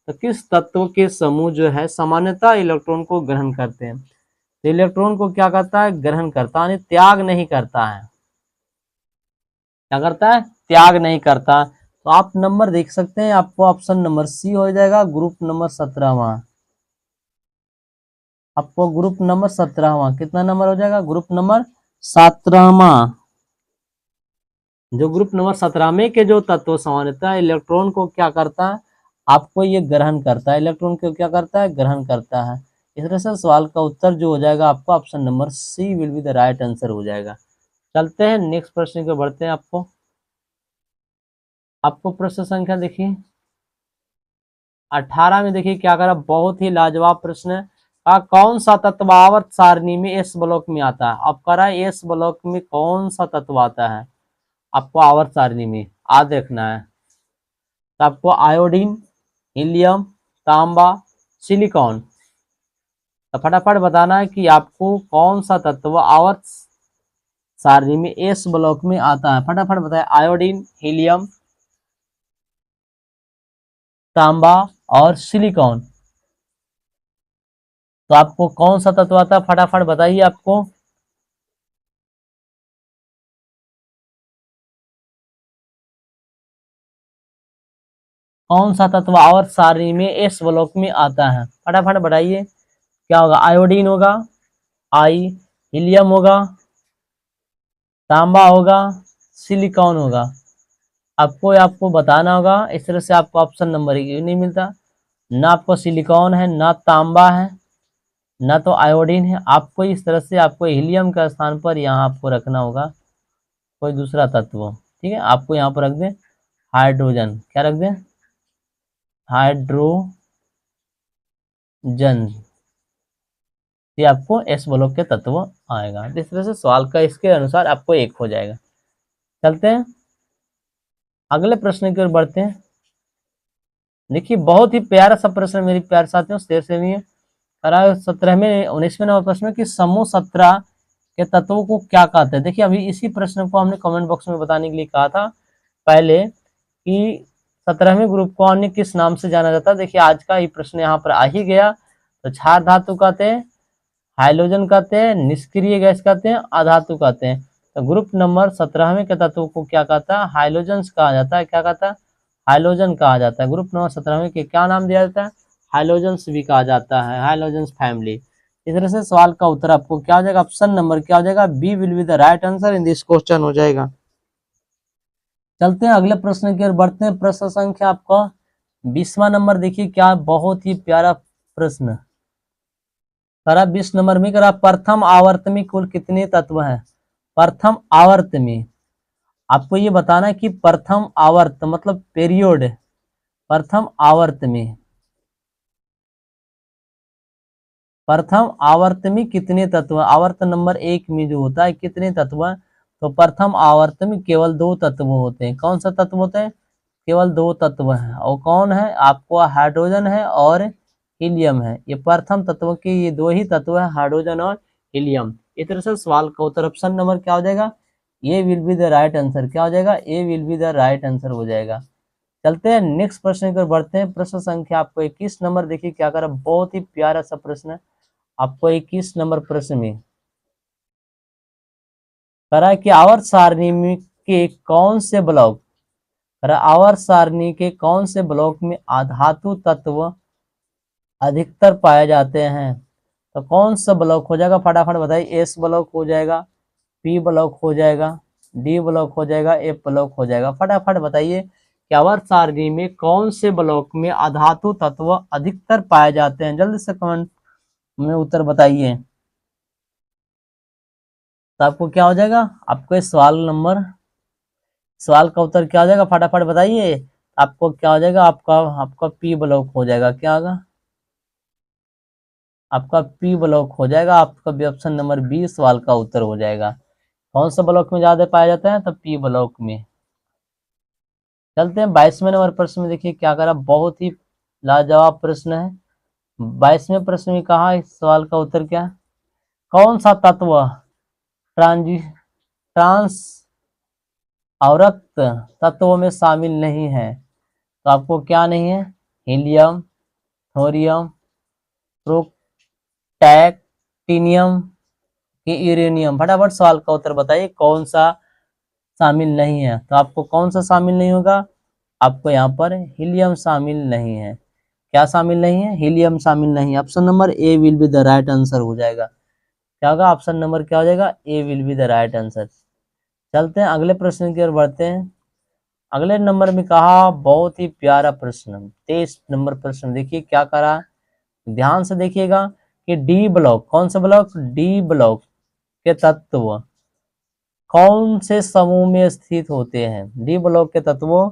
तो किस तत्व के समूह जो है सामान्यतः इलेक्ट्रॉन को ग्रहण करते हैं? तो इलेक्ट्रॉन को क्या करता है? ग्रहण करता है, त्याग नहीं करता है। क्या करता है? त्याग नहीं करता। तो आप नंबर देख सकते हैं, आपको ऑप्शन नंबर सी हो जाएगा, ग्रुप नंबर 17वां। आपको ग्रुप नंबर 17वां कितना नंबर हो जाएगा? ग्रुप नंबर 17वां। जो ग्रुप नंबर 17 में के जो तत्व सामान्यतः इलेक्ट्रॉन को क्या करता है? आपको ये ग्रहण करता है, इलेक्ट्रॉन को क्या करता है? ग्रहण करता है। इस तरह से सवाल का उत्तर जो हो जाएगा आपका option number C will be the right answer हो जाएगा। चलते हैं नेक्स्ट प्रश्न को बढ़ते हैं। आपको प्रश्न संख्या देखिए 18 में देखिए क्या करा, बहुत ही लाजवाब प्रश्न है। कौन सा तत्व आवर्त सारणी में एस ब्लॉक में आता है? अब करा एस ब्लॉक में कौन सा तत्व आता है आपको आवर्त सारणी में? आ देखना है। तो आपको आयोडीन, हीलियम, तांबा, सिलिकॉन। तो फटाफट बताना है कि आपको कौन सा तत्व आवर्त सारणी में एस ब्लॉक में आता है। फटाफट बताए। आयोडीन, हीलियम, तांबा और सिलिकॉन। तो आपको कौन सा तत्व आता है? फटाफट बताइए आपको। कौन सा तत्व आवर्त सारणी में एस ब्लॉक में आता है? फटाफट बताइए। क्या होगा? आयोडीन होगा, आई, हीलियम होगा, तांबा होगा, सिलिकॉन होगा। आपको बताना होगा। इस तरह से आपको ऑप्शन नंबर एक नहीं मिलता। ना आपको सिलिकॉन है, ना तांबा है, ना तो आयोडीन है। आपको इस तरह से आपको हीलियम का स्थान पर यहाँ आपको रखना होगा कोई दूसरा तत्व। ठीक है, आपको यहाँ पर रख दें हाइड्रोजन। क्या रख दें? हाइड्रोजन। ये आपको एस ब्लॉक के तत्व आएगा। इस तरह से सवाल का इसके अनुसार आपको एक हो जाएगा। चलते हैं अगले प्रश्न की ओर बढ़ते हैं। देखिए बहुत ही प्यारा सा प्रश्न मेरे प्यारे साथियों, शेर से नहीं है। 17वें 19वें नंबर प्रश्न में कि समूह 17 के तत्वों को क्या कहते हैं? देखिए अभी इसी प्रश्न को हमने कमेंट बॉक्स में बताने के लिए कहा था पहले कि 17वें ग्रुप को अन्य किस नाम से जाना जाता है। देखिए आज का ये प्रश्न यहाँ पर आ ही गया। तो क्षार धातु कहते हैं, हाइड्रोजन कहते हैं, निष्क्रिय गैस कहते हैं, अधातु कहते हैं। तो ग्रुप नंबर 17वें के तत्व को क्या कहता है? हाइड्रोजन कहा जाता है। क्या कहता है? हाइड्रोजन कहा जाता है। ग्रुप नंबर 17वें के क्या नाम दिया जाता है? हाइड्रोजन भी कहा जाता है, हाइड्रोजन फैमिली। इस तरह से सवाल का उत्तर आपको क्या हो जाएगा? ऑप्शन नंबर क्या हो जाएगा? B will be the right answer in this question हो जाएगा। चलते हैं अगले प्रश्न की ओर बढ़ते हैं। प्रश्न संख्या आपका 20वां नंबर देखिए क्या बहुत ही प्यारा प्रश्न करा। 20 नंबर में करा, प्रथम आवर्त में कुल कितने तत्व हैं? प्रथम आवर्त में आपको ये बताना है कि प्रथम आवर्त मतलब पीरियड, प्रथम आवर्त में, प्रथम आवर्त में कितने तत्व? आवर्त नंबर 1 में जो होता है कितने तत्व? तो प्रथम आवर्त में केवल 2 तत्व होते हैं। कौन सा तत्व होते हैं? केवल 2 तत्व हैं। और कौन है? आपको हाइड्रोजन है और हीलियम है। ये प्रथम तत्व के ये 2 ही तत्व है, हाइड्रोजन और हीलियम। इस तरह से सवाल का उत्तर ऑप्शन नंबर क्या हो जाएगा? ये will be the right answer. क्या हो जाएगा? A will be the right answer हो जाएगा। चलते हैं नेक्स्ट प्रश्न की ओर बढ़ते हैं। प्रश्न संख्या आपको 21 नंबर देखिए क्या करा, बहुत ही प्यारा सा प्रश्न है। आपको 21 नंबर प्रश्न में करा कि आवर्त सारणी में के कौन से ब्लॉक, आवर्त सारणी के कौन से ब्लॉक में अधातु तत्व अधिकतर पाए जाते हैं? तो कौन सा ब्लॉक हो जाएगा? फटाफट बताइए। एस ब्लॉक हो जाएगा, पी ब्लॉक हो जाएगा, डी ब्लॉक हो जाएगा, एफ ब्लॉक हो जाएगा। फटाफट बताइए कि आवर्त सारणी में कौन से ब्लॉक में अधातु तत्व अधिकतर पाए जाते हैं? जल्दी से कमेंट में उत्तर बताइए। तो आपको क्या हो जाएगा? आपको इस सवाल का उत्तर क्या हो जाएगा? फटाफट बताइए। आपको क्या हो जाएगा? आपका आपका पी ब्लॉक हो जाएगा। क्या होगा? आपका पी ब्लॉक हो जाएगा। आपका भी ऑप्शन नंबर 20 सवाल का उत्तर हो जाएगा। कौन सा ब्लॉक में ज्यादा पाया जाता है? तो पी ब्लॉक में। चलते हैं 22वें नंबर प्रश्न में। देखिए क्या करा, बहुत ही लाजवाब प्रश्न है। 22वें प्रश्न में कहा, इस सवाल का उत्तर क्या है? कौन सा तत्व ट्रांस आवर्त तत्वों में शामिल नहीं है? तो आपको क्या नहीं है? हीलियम, थोरियम, प्रोटैक्टिनियम कि यूरेनियम? फटाफट सवाल का उत्तर बताइए, कौन सा शामिल नहीं है? तो आपको कौन सा शामिल नहीं होगा? आपको यहाँ पर हीलियम शामिल नहीं है। क्या शामिल नहीं है? हीलियम शामिल नहीं है। Option number A will be the right answer हो जाएगा। क्या होगा? ऑप्शन नंबर क्या हो जाएगा? A will be the right answer. चलते हैं अगले प्रश्न की ओर बढ़ते हैं। अगले नंबर में कहा, बहुत ही प्यारा प्रश्न, 23 नंबर प्रश्न। देखिए क्या करा, ध्यान से देखिएगा कि डी ब्लॉक, कौन सा ब्लॉक? डी ब्लॉक के तत्व कौन से समूह में स्थित होते हैं? डी ब्लॉक के तत्वों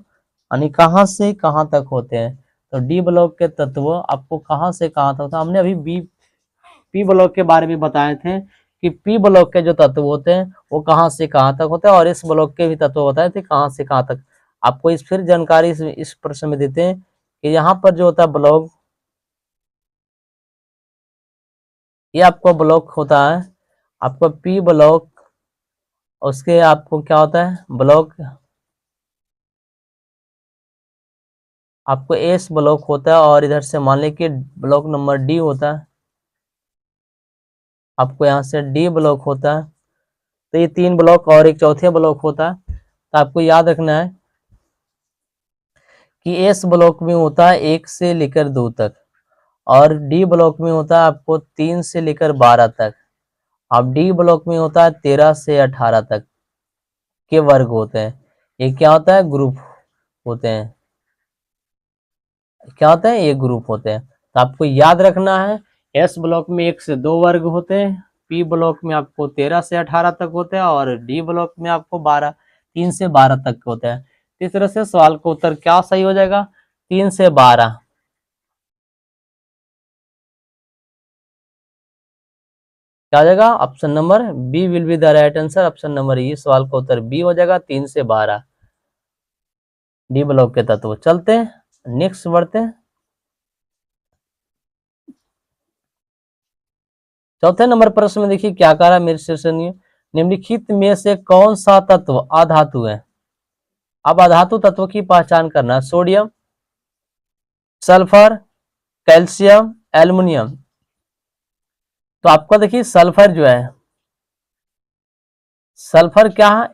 यानी कहां से कहां तक होते हैं? तो डी ब्लॉक के तत्व आपको कहां से कहां तक होता है? हमने अभी पी ब्लॉक के बारे में बताए थे कि पी ब्लॉक के जो तत्व होते हैं वो कहां से कहां तक होते हैं, और इस ब्लॉक के भी तत्व बताए थे कहां से कहां तक। आपको इस फिर जानकारी इस प्रश्न में देते हैं कि यहाँ पर जो होता है ब्लॉक, ये आपको ब्लॉक होता है, आपको पी ब्लॉक, उसके आपको क्या होता है? ब्लॉक आपको एस ब्लॉक होता है, और इधर से मान लें कि ब्लॉक नंबर डी होता है, आपको यहाँ से डी ब्लॉक होता है। तो ये 3 ब्लॉक और एक चौथे ब्लॉक होता है। तो आपको याद रखना है कि एस ब्लॉक में होता है 1 से लेकर 2 तक, और डी ब्लॉक में होता है आपको 3 से लेकर 12 तक। अब डी ब्लॉक में होता है 13 से 18 तक के वर्ग होते हैं। ये क्या होता है? ग्रुप होते हैं। क्या होता है? ये ग्रुप होते हैं। तो आपको याद रखना है, एस ब्लॉक में 1 से 2 वर्ग होते हैं, पी ब्लॉक में आपको 13 से 18 तक होते हैं, और डी ब्लॉक में आपको 3 से 12 तक होते हैं। इस तरह से सवाल का उत्तर क्या सही हो जाएगा? 3 से 12। क्या हो जाएगा? Option number B will be the right answer. Option number E, सवाल का उत्तर बी हो जाएगा, 3 से 12 डी ब्लॉक के तत्व। चलते हैं नेक्स्ट बढ़ते हैं। चौथे नंबर प्रश्न में देखिए क्या कह रहा है मेरे से सुनिए, निम्नलिखित में से कौन सा तत्व अधातु है? अब अधातु तत्व की पहचान करना, सोडियम, सल्फर, कैल्शियम, एल्युमिनियम। तो आपको देखिए सल्फर जो है, सल्फर क्या है?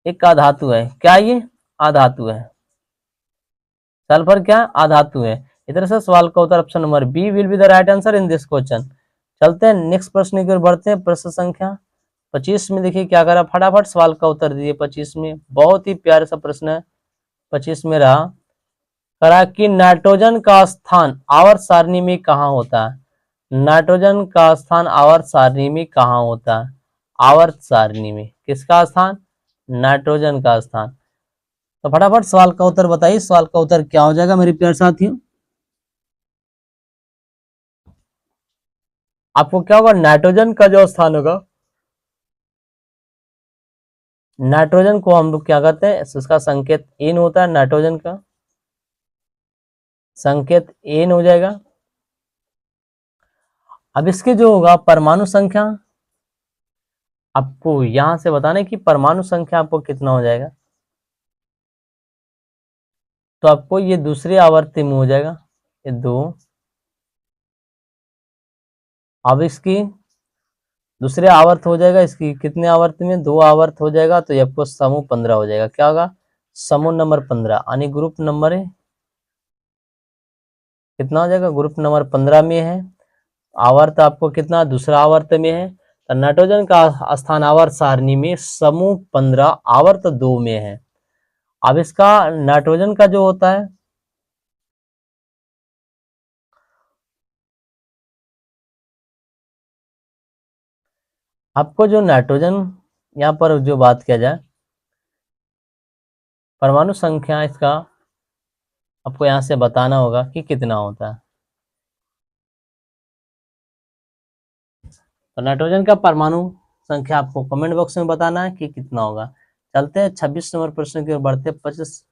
एक अधातु है। क्या ये अधातु है? सल्फर क्या अधातु है? इधर से सवाल का उत्तर option number B will be the right answer in this question. चलते हैं नेक्स्ट प्रश्न की ओर बढ़ते हैं। प्रश्न संख्या 25 में देखिए क्या करा, फटाफट सवाल का उत्तर दीजिए। 25 में बहुत ही प्यारा सा प्रश्न है। 25 में रहा करा कि नाइट्रोजन का स्थान आवर्त सारणी में कहाँ होता है? नाइट्रोजन का स्थान आवर्त सारणी में कहाँ होता है? आवर्त सारणी में किसका स्थान? नाइट्रोजन का स्थान। तो फटाफट सवाल का उत्तर बताइए, सवाल का उत्तर क्या हो जाएगा मेरे प्यारे साथियों? आपको क्या होगा? नाइट्रोजन का जो स्थान होगा, नाइट्रोजन को हम लोग क्या करते हैं, उसका संकेत एन होता है, नाइट्रोजन का संकेत एन हो जाएगा। अब इसके जो होगा परमाणु संख्या, आपको यहां से बताना है कि परमाणु संख्या आपको कितना हो जाएगा। तो आपको ये दूसरे आवर्ती में हो जाएगा, ये 2। अब इसकी दूसरे आवर्त हो जाएगा, इसकी कितने आवर्त में? 2 आवर्त हो जाएगा। तो ये आपको समूह 15 हो जाएगा। क्या होगा? समूह नंबर 15 यानी ग्रुप नंबर कितना हो जाएगा? ग्रुप नंबर 15 में है। आवर्त आपको कितना? दूसरा आवर्त में है। तो नाइट्रोजन का स्थान आवर्त सारणी में समूह 15 आवर्त 2 में है। अब इसका नाइट्रोजन का जो होता है, आपको जो नाइट्रोजन यहाँ पर जो बात किया जाए, परमाणु संख्या इसका आपको यहाँ से बताना होगा कि कितना होता है। तो नाइट्रोजन का परमाणु संख्या आपको कमेंट बॉक्स में बताना है कि कितना होगा। चलते हैं 26 नंबर प्रश्न की ओर बढ़ते। 25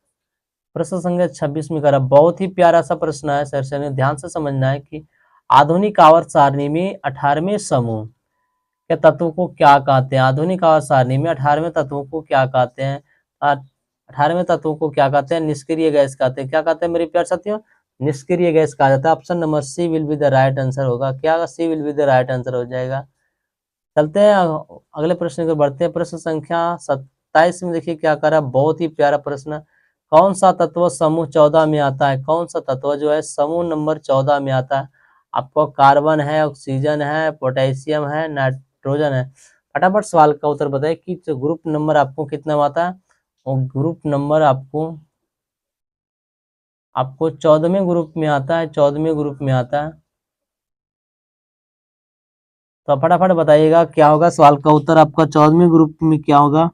प्रश्न संख्या 26 में करा, बहुत ही प्यारा सा प्रश्न है सर ने ध्यान से समझना है कि आधुनिक आवर्त सारणी में 18वें समूह के तत्वों को क्या कहते हैं। आधुनिक आवर्त सारणी में 18वें तत्वों को क्या कहते हैं। 18वें तत्वों को क्या कहते हैं, निष्क्रिय गैस कहते हैं। क्या कहते हैं मेरे प्यारे साथियों, निष्क्रिय गैस कहा जाता है। Option number C will be the right answer होगा। क्या C will be the right answer हो जाएगा। चलते हैं अगले प्रश्न को बढ़ते हैं। प्रश्न संख्या 27 में देखिए क्या कर रहा है, बहुत ही प्यारा प्रश्न। कौन सा तत्व समूह 14 में आता है। कौन सा तत्व जो है समूह नंबर 14 में आता है। आपको कार्बन है, ऑक्सीजन है, पोटेशियम है, नाइट्रोजन है। फटाफट सवाल का उत्तर बताइए कि ग्रुप नंबर आपको कितना आता है। और ग्रुप नंबर आपको 14वें ग्रुप में आता है। 14वें ग्रुप में आता है। तो फटाफट बताइएगा क्या होगा सवाल का उत्तर आपका 14वें ग्रुप में क्या होगा।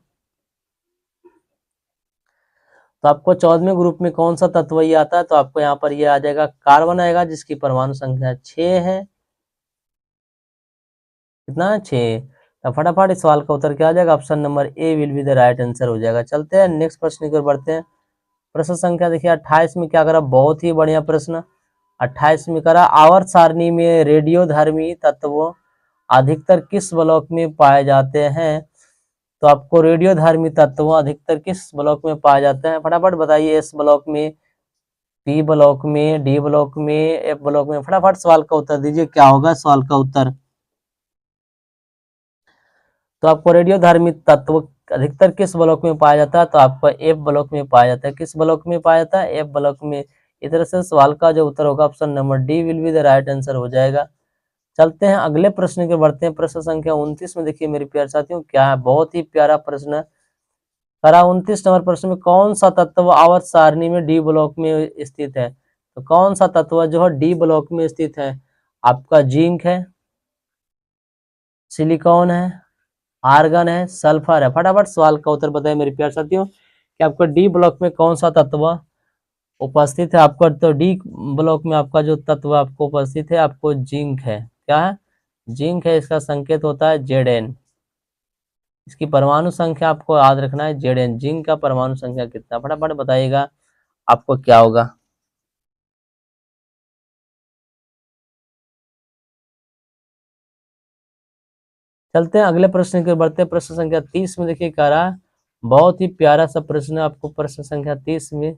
तो आपको 14वें ग्रुप में कौन सा तत्व ये आता है, तो आपको यहाँ पर ये आ जाएगा कार्बन आएगा, जिसकी परमाणु संख्या 6 है। कितना है 6। तो फटाफट इस सवाल का उत्तर क्या आ जाएगा, option number A will be the right answer हो जाएगा। चलते हैं नेक्स्ट प्रश्न की ओर बढ़ते हैं। प्रश्न संख्या देखिए 28 में क्या करा, बहुत ही बढ़िया प्रश्न। 28 में करा, आवर्त सारणी में रेडियोधर्मी तत्व अधिकतर किस ब्लॉक में पाए जाते हैं। तो आपको रेडियोधर्मी तत्व अधिकतर किस ब्लॉक में पाए जाते हैं, फटाफट बताइए। एस ब्लॉक में, पी ब्लॉक में, डी ब्लॉक में, एफ ब्लॉक में। फटाफट सवाल का उत्तर दीजिए क्या होगा सवाल का उत्तर। तो आपको रेडियोधर्मी तत्व अधिकतर किस ब्लॉक में पाया जाता है, तो आपको एफ ब्लॉक में पाया जाता है। किस ब्लॉक में पाया जाता है, एफ ब्लॉक में। इस तरह से सवाल का जो उत्तर होगा option number D will be the right answer हो जाएगा। चलते हैं अगले प्रश्न के बढ़ते हैं। प्रश्न संख्या 29 में देखिए मेरे प्यारे साथियों क्या है, बहुत ही प्यारा प्रश्न है। 29 नंबर प्रश्न में कौन सा तत्व आवर्त सारणी में डी ब्लॉक में स्थित है। तो कौन सा तत्व जो है डी ब्लॉक में स्थित है, आपका जिंक है, सिलिकॉन है, आर्गन है, सल्फर है। फटाफट सवाल का उत्तर बताएं मेरे प्यारे साथियों कि आपको डी ब्लॉक में कौन सा तत्व उपस्थित है। आपको तो डी ब्लॉक में आपका जो तत्व आपको उपस्थित है आपको जिंक है। क्या है, जिंक है। इसका संकेत होता है Zn। इसकी परमाणु संख्या आपको याद रखना है Zn। जिंक का परमाणु संख्या कितना, फटाफट बताइएगा आपको क्या होगा। चलते हैं अगले प्रश्न की ओर बढ़ते हैं। प्रश्न संख्या 30 में देखिए कह रहा है, बहुत ही प्यारा सा प्रश्न है। आपको प्रश्न संख्या 30 में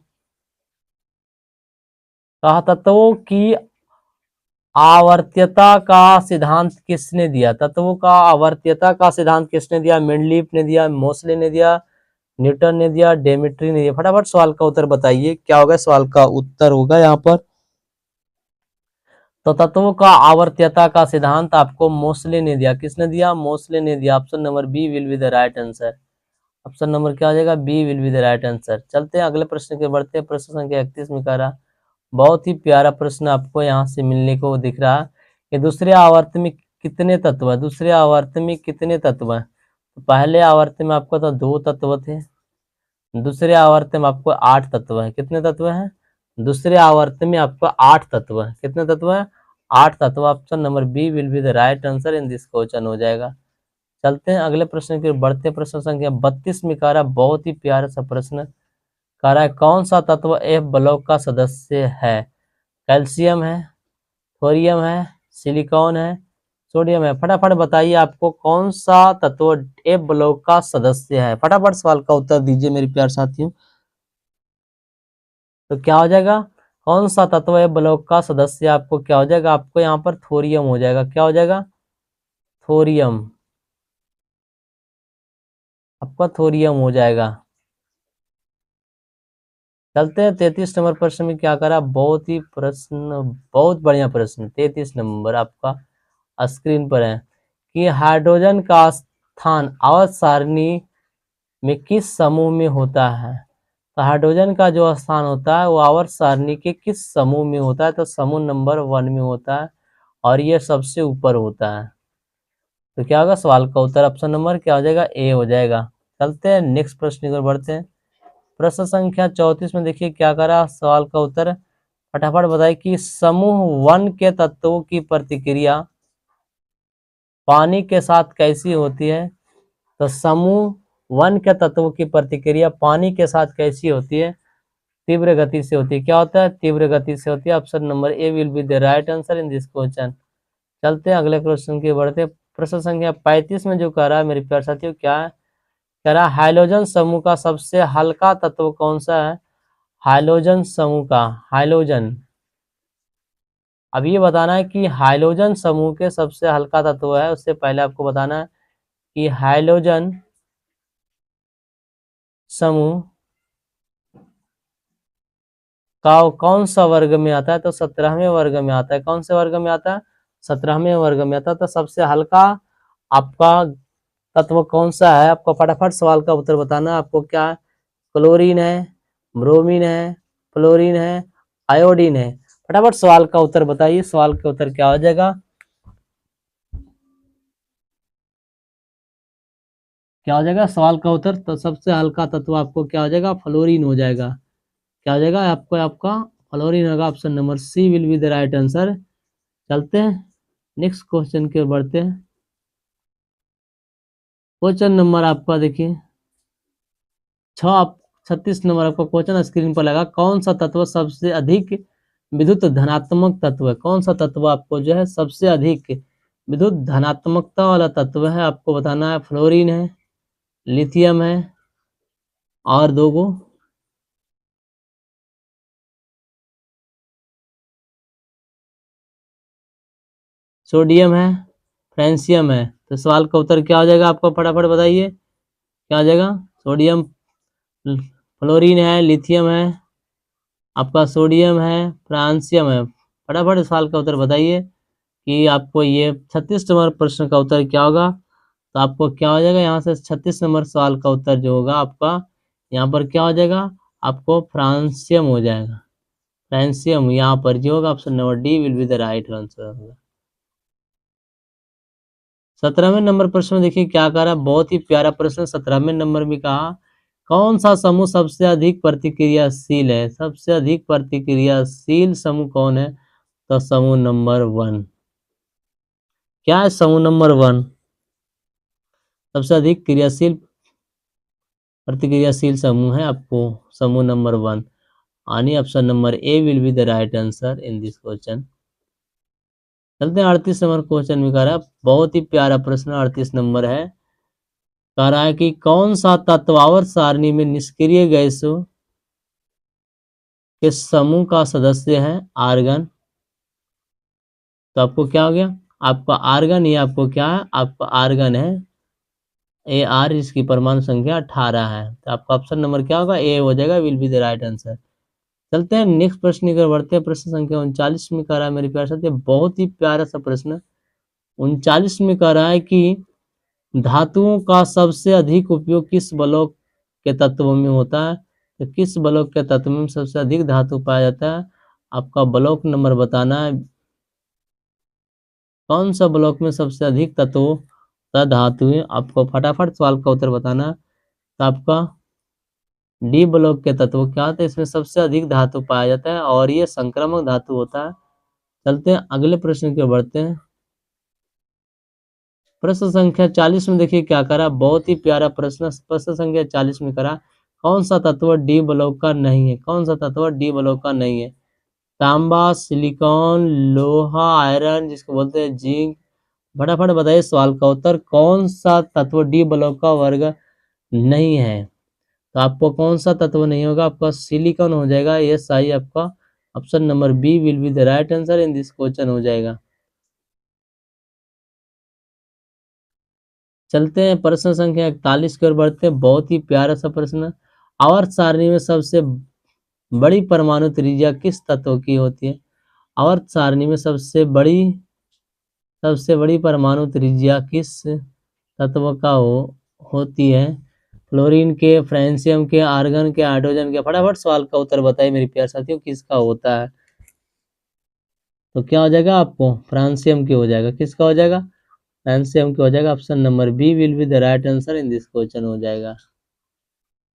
कहा, तत्वों की आवर्त्यता का सिद्धांत किसने दिया। तत्वों का आवर्त्यता का सिद्धांत किसने दिया, मेंडलीफ ने दिया, मोसले ने दिया, न्यूटन ने दिया, डेमिट्री ने दिया। फटाफट सवाल का उत्तर बताइए क्या होगा सवाल का उत्तर होगा यहाँ पर। तो तत्वों का आवर्त्यता का सिद्धांत आपको मोसले ने दिया। किसने दिया, मोसले ने दिया। Option number B will be the right answer. Option number क्या हो जाएगा, B will be the right answer. चलते हैं अगले प्रश्न के बढ़ते हैं। प्रश्न संख्या 31 में कह रहा, बहुत ही प्यारा प्रश्न आपको यहाँ से मिलने को दिख रहा है कि दूसरे आवर्त में कितने तत्व है। दूसरे आवर्त में कितने तत्व है, तो पहले आवर्त में आपको तो 2 तत्व थे, दूसरे आवर्त में आपको 8 तत्व है। कितने तत्व हैं, दूसरे आवर्त में आपको 8 तत्व है। कितने तत्व है, 8 तत्व। Option number B will be the right answer in this question हो जाएगा। चलते हैं अगले प्रश्न की ओर बढ़ते। प्रश्न संख्या 32 में कह रहा, बहुत ही प्यारा सा प्रश्न कह रहा है, कौन सा तत्व एफ ब्लॉक का सदस्य है। कैल्शियम है, थोरियम है, सिलिकॉन है, सोडियम है। फटाफट बताइए आपको कौन सा तत्व एफ ब्लॉक का सदस्य है। फटाफट सवाल का उत्तर दीजिए मेरे प्यारे साथियों। तो क्या हो जाएगा, कौन सा तत्व एफ ब्लॉक का सदस्य आपको क्या हो जाएगा, आपको यहाँ पर थोरियम हो जाएगा। क्या हो जाएगा, थोरियम। आपका थोरियम हो जाएगा। चलते हैं 33 नंबर प्रश्न में क्या करा, बहुत ही प्रश्न, बहुत बढ़िया प्रश्न। 33 नंबर आपका स्क्रीन पर है कि हाइड्रोजन का स्थान आवर्त सारणी में किस समूह में होता है। तो हाइड्रोजन का जो स्थान होता है वो आवर्त सारणी के किस समूह में होता है, तो समूह नंबर 1 में होता है और ये सबसे ऊपर होता है। तो क्या होगा सवाल का उत्तर, ऑप्शन नंबर क्या हो जाएगा, ए हो जाएगा। चलते हैं नेक्स्ट प्रश्न की ओर बढ़ते हैं। प्रश्न संख्या 34 में देखिए क्या करा, सवाल का उत्तर फटाफट बताइए कि समूह 1 के तत्वों की प्रतिक्रिया पानी के साथ कैसी होती है? तो समूह वन के तत्वों की प्रतिक्रिया पानी के साथ कैसी होती है? तीव्र गति से होती है। क्या होता है? तीव्र गति से होती है। Option number A will be the right answer in this question. चलते हैं अगले क्वेश्चन की बढ़ते। प्रश्न संख्या 35 में जो कह रहा है मेरे प्यारे साथियों, क्या है? कह रहा है हाइड्रोजन समूह का सबसे हल्का तत्व कौन सा है? हाइड्रोजन समूह का, हाइड्रोजन, अब ये बताना है कि हाइड्रोजन समूह के सबसे हल्का तत्व है, उससे पहले आपको बताना है कि हाइड्रोजन समूह का कौन सा वर्ग में आता है? तो 17वें वर्ग में आता है। कौन से वर्ग में आता है? 17वें वर्ग में आता है। तो सबसे हल्का आपका तत्व कौन सा है? आपको फटाफट सवाल का उत्तर बताना है। आपको क्या है? क्लोरीन है, ब्रोमीन है, फ्लोरीन है, आयोडीन है। फटाफट सवाल का उत्तर बताइए। सवाल का उत्तर क्या हो जाएगा? क्या हो जाएगा सवाल का उत्तर? तो सबसे हल्का तत्व आपको क्या हो जाएगा? फ्लोरीन हो जाएगा। क्या हो जाएगा आपको? आपका फ्लोरीन होगा। Option number C will be the right answer. चलते हैं नेक्स्ट क्वेश्चन की ओर बढ़ते हैं। क्वेश्चन नंबर आपका देखिए 36 नंबर आपका क्वेश्चन स्क्रीन पर लगा। कौन सा तत्व सबसे अधिक विद्युत धनात्मक तत्व है? कौन सा तत्व आपको जो है सबसे अधिक विद्युत धनात्मकता वाला तत्व है? आपको बताना है। फ्लोरीन है, लिथियम है, और दो गो सोडियम है, फ्रेंसियम है। तो सवाल का उत्तर क्या हो जाएगा? आपको फटाफट बताइए क्या हो जाएगा? सोडियम, फ्लोरीन है, लिथियम है, आपका सोडियम है, फ्रांसियम है। फटाफट सवाल का उत्तर बताइए कि आपको ये 36 नंबर प्रश्न का उत्तर क्या होगा? तो आपको क्या हो जाएगा? यहाँ से 36 नंबर सवाल का उत्तर जो होगा आपका यहाँ पर क्या हो जाएगा? आपको फ्रांसियम हो जाएगा। फ्रांसियम यहाँ पर जो होगा option number D will be the right answer होगा। 17वें नंबर प्रश्न में देखिए क्या कह रहा है, बहुत ही प्यारा प्रश्न। 17वें नंबर में कहा कौन सा समूह सबसे अधिक प्रतिक्रियाशील है? सबसे अधिक प्रतिक्रियाशील समूह कौन है? तो समूह नंबर 1। क्या है समूह नंबर 1? सबसे अधिक क्रियाशील प्रतिक्रियाशील समूह है आपको समूह नंबर 1। यानी option number A will be the right answer in this question. चलते हैं 38 नंबर क्वेश्चन में कह रहा है, बहुत ही प्यारा प्रश्न 38 नंबर है। कह रहा है कि कौन सा तत्व आवर्त सारणी में निष्क्रिय गैसों के समूह का सदस्य है? आर्गन। तो आपको क्या हो गया? आपका आर्गन, ये आपको क्या है? आपका आर्गन है ए आर, इसकी परमाणु संख्या 18 है। तो आपका ऑप्शन नंबर क्या होगा? ए हो जाएगा, will be the right answer. चलते हैं नेक्स्ट प्रश्न की ओर बढ़ते हैं। प्रश्न संख्या 39 में कह रहा है मेरे प्यारे साथी, बहुत ही प्यारा सा प्रश्न। 39 में कह रहा है कि धातुओं का सबसे अधिक उपयोग किस ब्लॉक के तत्वों में होता है? तो किस ब्लॉक के तत्व में सबसे अधिक धातु पाया जाता है? आपका ब्लॉक नंबर बताना है। कौन सा ब्लॉक में सबसे अधिक तत्वों का धातु है? आपको फटाफट सवाल का उत्तर बताना है। तो आपका डी ब्लॉक के तत्व क्या होते हैं? इसमें सबसे अधिक धातु पाया जाता है और ये संक्रामक धातु होता है। चलते हैं अगले प्रश्न की ओर बढ़ते हैं। प्रश्न संख्या 40 में देखिए क्या करा, बहुत ही प्यारा प्रश्न। प्रश्न संख्या 40 में करा कौन सा तत्व डी ब्लॉक का नहीं है? कौन सा तत्व डी ब्लॉक का नहीं है? तांबा, सिलिकॉन, लोहा, आयरन, जिसको बोलते हैं जिंक। फटाफट बताइए सवाल का उत्तर। कौन सा तत्व डी ब्लॉक का वर्ग नहीं है? तो आपको कौन सा तत्व नहीं होगा? आपका सिलिकॉन हो जाएगा। ये सही आपका option number B will be the right answer in this question हो जाएगा। चलते हैं प्रश्न संख्या 41 की ओर बढ़ते हैं। बहुत ही प्यारा सा प्रश्न। आवर्त सारणी में सबसे बड़ी परमाणु त्रिज्या किस तत्व की होती है? आवर्त सारणी में सबसे बड़ी परमाणु त्रिज्या किस तत्व का होती है? फ्लोरीन के, फ्रेंसियम के, आर्गन के, हाइड्रोजन के। फटाफट सवाल का उत्तर बताइए मेरे प्यारे साथियों, किसका होता है? तो क्या हो जाएगा? आपको फ्रांसियम की हो जाएगा। किसका हो जाएगा? फ्रांसियम की हो जाएगा। Option number B will be the right answer in this question हो जाएगा।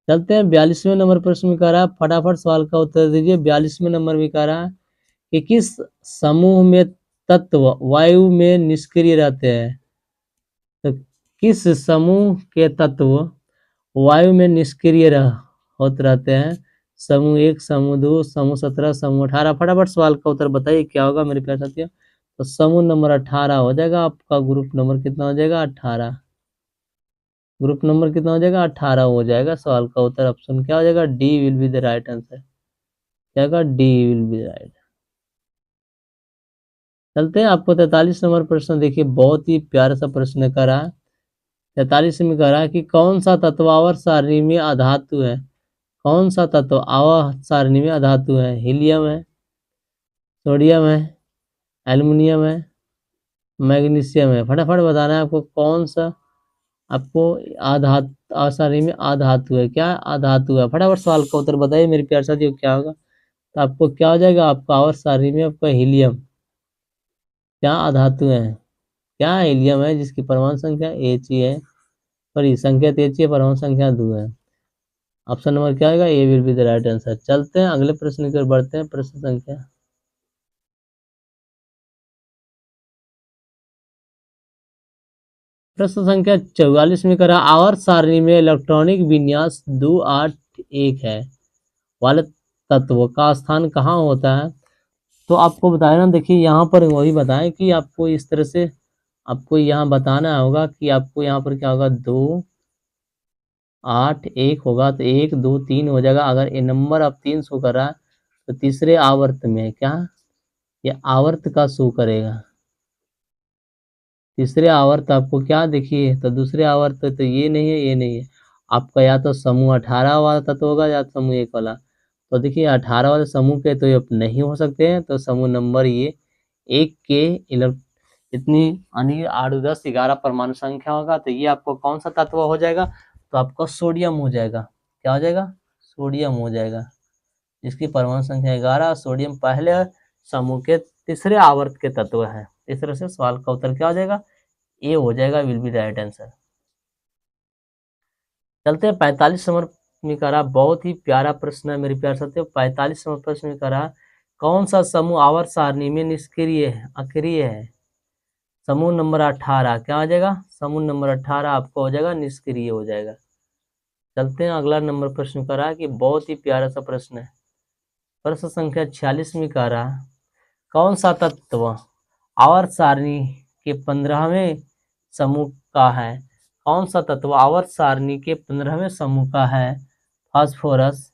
चलते हैं 42वें नंबर प्रश्न में कह रहा है, फटाफट सवाल का उत्तर दीजिए। 42वें नंबर में कह रहा है कि किस समूह में तत्व वायु में निष्क्रिय रहते हैं? किस समूह के तत्व वायु में निष्क्रिय होते रहते हैं? समूह 1, समूह 2, समूह 17, समूह 18। फटाफट सवाल का उत्तर बताइए क्या होगा मेरे प्यारे साथियों। तो समूह नंबर 18 हो जाएगा आपका। ग्रुप नंबर कितना हो जाएगा? 18। ग्रुप नंबर कितना हो जाएगा? 18 हो जाएगा। सवाल का उत्तर ऑप्शन क्या हो जाएगा? D will be the right answer. क्या होगा? D will be right. चलते हैं आपको 43 नंबर प्रश्न देखिए, बहुत ही प्यारा सा प्रश्न करा है। 43 में कह रहा है कि कौन सा तत्व आवर्त सारणी में अधातु है? कौन सा तत्व आवर्त सारणी में अधातु है? हीलियम है, सोडियम है, एल्युमिनियम है, मैग्नीशियम है। फटाफट बताना है आपको कौन सा आपको आसानी में आधातु है। क्या आधातु है? फटाफट सवाल का उत्तर बताइए मेरे प्यारे साथियों क्या होगा। तो आपको क्या हो जाएगा? आपका आवर्त सारणी में आपका हीलियम क्या आधातु है? क्या हीलियम है जिसकी परमाणु संख्या H ही है, सॉरी संख्या H ही है, परमाणु संख्या 2 है। ऑप्शन नंबर क्या आएगा? A will be the right answer. चलते हैं अगले प्रश्न की ओर बढ़ते हैं। प्रश्न संख्या प्रश्न संख्या 44 में करा आवर्त सारणी में इलेक्ट्रॉनिक विन्यास 281 है वाले तत्व का स्थान कहाँ होता है? तो आपको बताया ना, देखिए यहाँ पर वही बताएं कि आपको इस तरह से आपको यहाँ बताना होगा कि आपको यहाँ पर क्या होगा? 281 होगा तो 1 2 3 हो जाएगा। अगर ये नंबर अब 3 शो कर रहा है तो तीसरे आवर्त में है। क्या ये आवर्त का शो करेगा? तीसरे आवर्त आपको क्या देखिए, तो दूसरे आवर्त तो ये नहीं है, ये नहीं है आपका, या तो समूह 18 वाला तत्व होगा या समूह 1 वाला। तो देखिए 18 वाले समूह के तो ये नहीं हो सकते हैं, तो समूह नंबर ये 1 के इतनी यानी 8 10 11 परमाणु संख्या होगा, तो ये आपको कौन सा तत्व हो जाएगा? तो आपका सोडियम हो जाएगा। क्या हो जाएगा? सोडियम हो जाएगा, जिसकी परमाणु संख्या 11। सोडियम पहले समूह के तीसरे आवर्त के तत्व है। इस तरह से सवाल का उत्तर क्या हो जाएगा? ए हो जाएगा, विल बी राइट आंसर। चलते हैं 45 नंबर में करा, बहुत ही प्यारा प्रश्न है मेरे प्यारे साथियों। 45 नंबर प्रश्न में करा कौन सा समूह आवर्त सारणी में निष्क्रिय है, अक्रिय है? समूह नंबर 18 क्या हो जाएगा? समूह नंबर 18 आपको हो जाएगा निष्क्रिय हो जाएगा। चलते हैं अगला नंबर प्रश्न करा कि बहुत ही प्यारा सा प्रश्न है। प्रश्न संख्या 46 में कह रहा कौन सा तत्व आवर्त सारणी के 15वें समूह का है? कौन सा तत्व आवर्त सारणी के 15वें समूह का है? Phosphorus,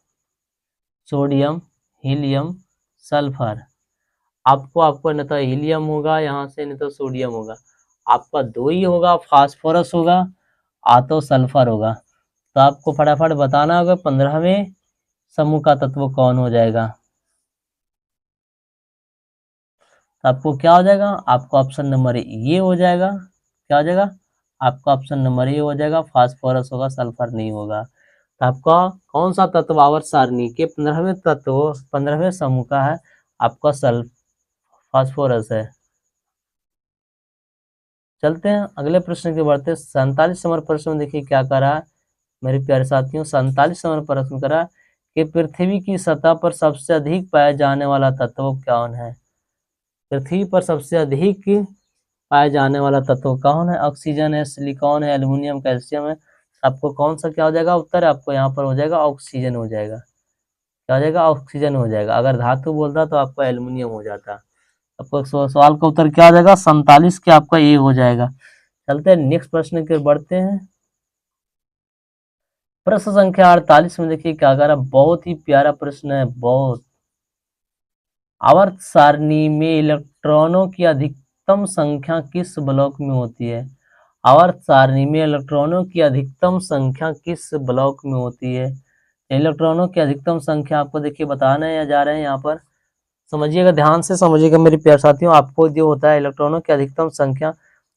sodium, helium, sulphur. आपको न तो हीलियम होगा यहाँ से, नहीं तो सोडियम होगा। आपका दो ही होगा, फास्फोरस होगा तो सल्फर होगा। तो आपको फटाफट बताना होगा 15वें समूह का तत्व कौन हो जाएगा। तो आपको क्या हो जाएगा? आपको ऑप्शन नंबर ये हो जाएगा। क्या हो जाएगा? आपका ऑप्शन नंबर ए हो जाएगा, फास्फोरस होगा, सल्फर नहीं होगा। तो आपका कौन सा तत्व आवर्त सारणी के 15वें तत्व 15वें समूह का है? आपका फास्फोरस है। चलते हैं अगले प्रश्न के बढ़ते। 47 नंबर प्रश्न में देखिए क्या करा है मेरे प्यारे साथियों। 47 नंबर प्रश्न करा कि पृथ्वी की सतह पर सबसे अधिक पाया जाने वाला तत्व कौन है? पृथ्वी पर सबसे अधिक पाए जाने वाला तत्व कौन है? ऑक्सीजन है, सिलिकॉन है, एल्युमिनियम, कैल्शियम है। आपको कौन सा क्या हो जाएगा? उत्तर आपको यहाँ पर हो जाएगा ऑक्सीजन हो जाएगा। क्या हो जाएगा? ऑक्सीजन हो जाएगा। अगर धातु बोलता तो आपका एल्युमिनियम हो जाता। आपको सवाल का उत्तर क्या हो जाएगा? 47 के आपका ए हो जाएगा। चलते हैं नेक्स्ट प्रश्न की ओर बढ़ते हैं। प्रश्न संख्या 48 में देखिए क्या कर रहा, बहुत ही प्यारा प्रश्न है। बहुत आवर्त सारणी में इलेक्ट्रॉनों की अधिकतम संख्या किस ब्लॉक में होती है? आवर्त सारणी में इलेक्ट्रॉनों की अधिकतम संख्या किस ब्लॉक में होती है? इलेक्ट्रॉनों की अधिकतम संख्या आपको देखिए बताना है या जा रहे हैं यहाँ पर समझिएगा, ध्यान से समझिएगा मेरे प्यारे साथियों। आपको जो होता है इलेक्ट्रॉनों की अधिकतम संख्या,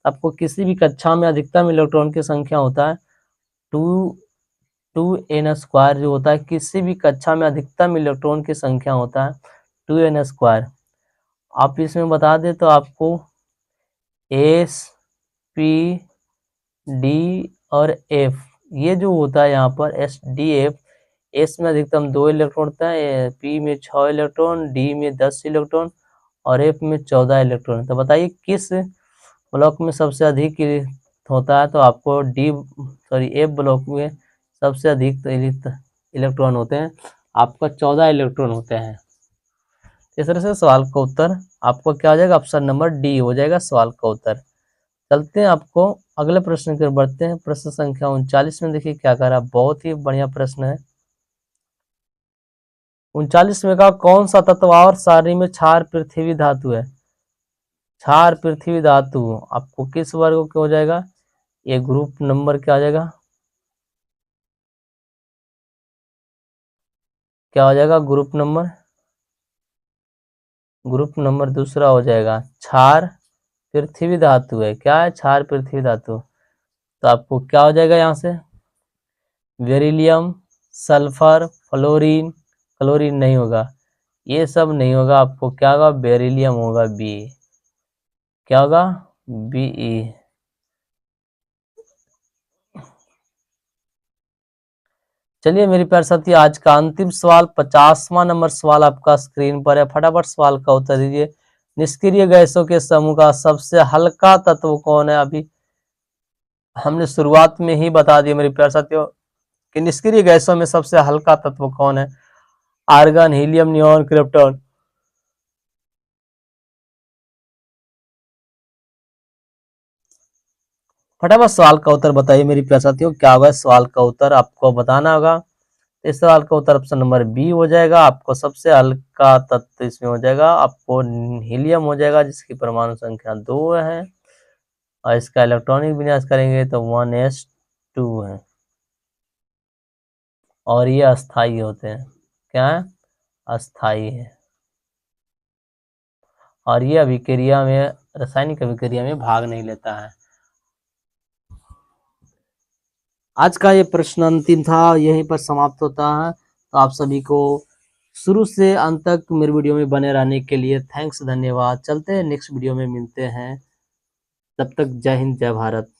आपको किसी भी कक्षा में अधिकतम इलेक्ट्रॉन की संख्या होता है 2n² जो होता है, किसी भी कक्षा में अधिकतम इलेक्ट्रॉन की संख्या होता है 2n²। आप इसमें बता दें तो आपको S, P, D और F ये जो होता है यहाँ पर SDF, S में अधिकतम 2 इलेक्ट्रॉन होता है, P में 6 इलेक्ट्रॉन, D में 10 इलेक्ट्रॉन और F में 14 इलेक्ट्रॉन। तो बताइए किस ब्लॉक में सबसे अधिक होता है तो आपको ए ब्लॉक में सबसे अधिक इलेक्ट्रॉन होते हैं, आपका 14 इलेक्ट्रॉन होते हैं। इस तरह से सवाल का उत्तर आपको क्या हो जाएगा, ऑप्शन नंबर डी हो जाएगा सवाल का उत्तर। चलते हैं आपको अगले प्रश्न की ओर बढ़ते हैं। प्रश्न संख्या 39 में देखिए क्या कह रहा है, बहुत ही बढ़िया प्रश्न है। 39 में का कौन सा तत्व और सारणी में क्षार पृथ्वी धातु है। क्षार पृथ्वी धातु आपको किस वर्ग को हो जाएगा, ये ग्रुप नंबर क्या आ जाएगा, क्या हो जाएगा ग्रुप नंबर दूसरा हो जाएगा। क्षार पृथ्वी धातु है, क्या है, क्षार पृथ्वी धातु। तो आपको क्या हो जाएगा यहाँ से, बेरिलियम, सल्फर, फ्लोरीन, क्लोरीन नहीं होगा, ये सब नहीं होगा, आपको क्या होगा, बेरिलियम होगा, बी, क्या होगा, बीई। चलिए मेरे प्यारे साथी, आज का अंतिम सवाल 50वां नंबर सवाल आपका स्क्रीन पर है, फटाफट सवाल का उत्तर दीजिए। निष्क्रिय गैसों के समूह का सबसे हल्का तत्व कौन है। अभी हमने शुरुआत में ही बता दिया मेरे प्यारे साथियों कि निष्क्रिय गैसों में सबसे हल्का तत्व कौन है, आर्गन, हीलियम, नियॉन, क्रिप्टॉन। फटाफट सवाल का उत्तर बताइए मेरे प्यारे साथियों, क्या होगा सवाल का उत्तर, आपको बताना होगा। इस सवाल का उत्तर ऑप्शन नंबर बी हो जाएगा, आपको सबसे हल्का तत्व इसमें हो जाएगा, आपको हीलियम हो जाएगा, जिसकी परमाणु संख्या 2 है, और इसका इलेक्ट्रॉनिक विन्यास करेंगे तो 1s2 है, और ये अस्थाई होते हैं, क्या है, अस्थाई है, और ये अभिक्रिया में, रासायनिक अभिक्रिया में भाग नहीं लेता है। आज का ये प्रश्न अंतिम था, यहीं पर समाप्त होता है। तो आप सभी को शुरू से अंत तक मेरे वीडियो में बने रहने के लिए थैंक्स, धन्यवाद। चलते हैं नेक्स्ट वीडियो में मिलते हैं, तब तक जय हिंद जय भारत।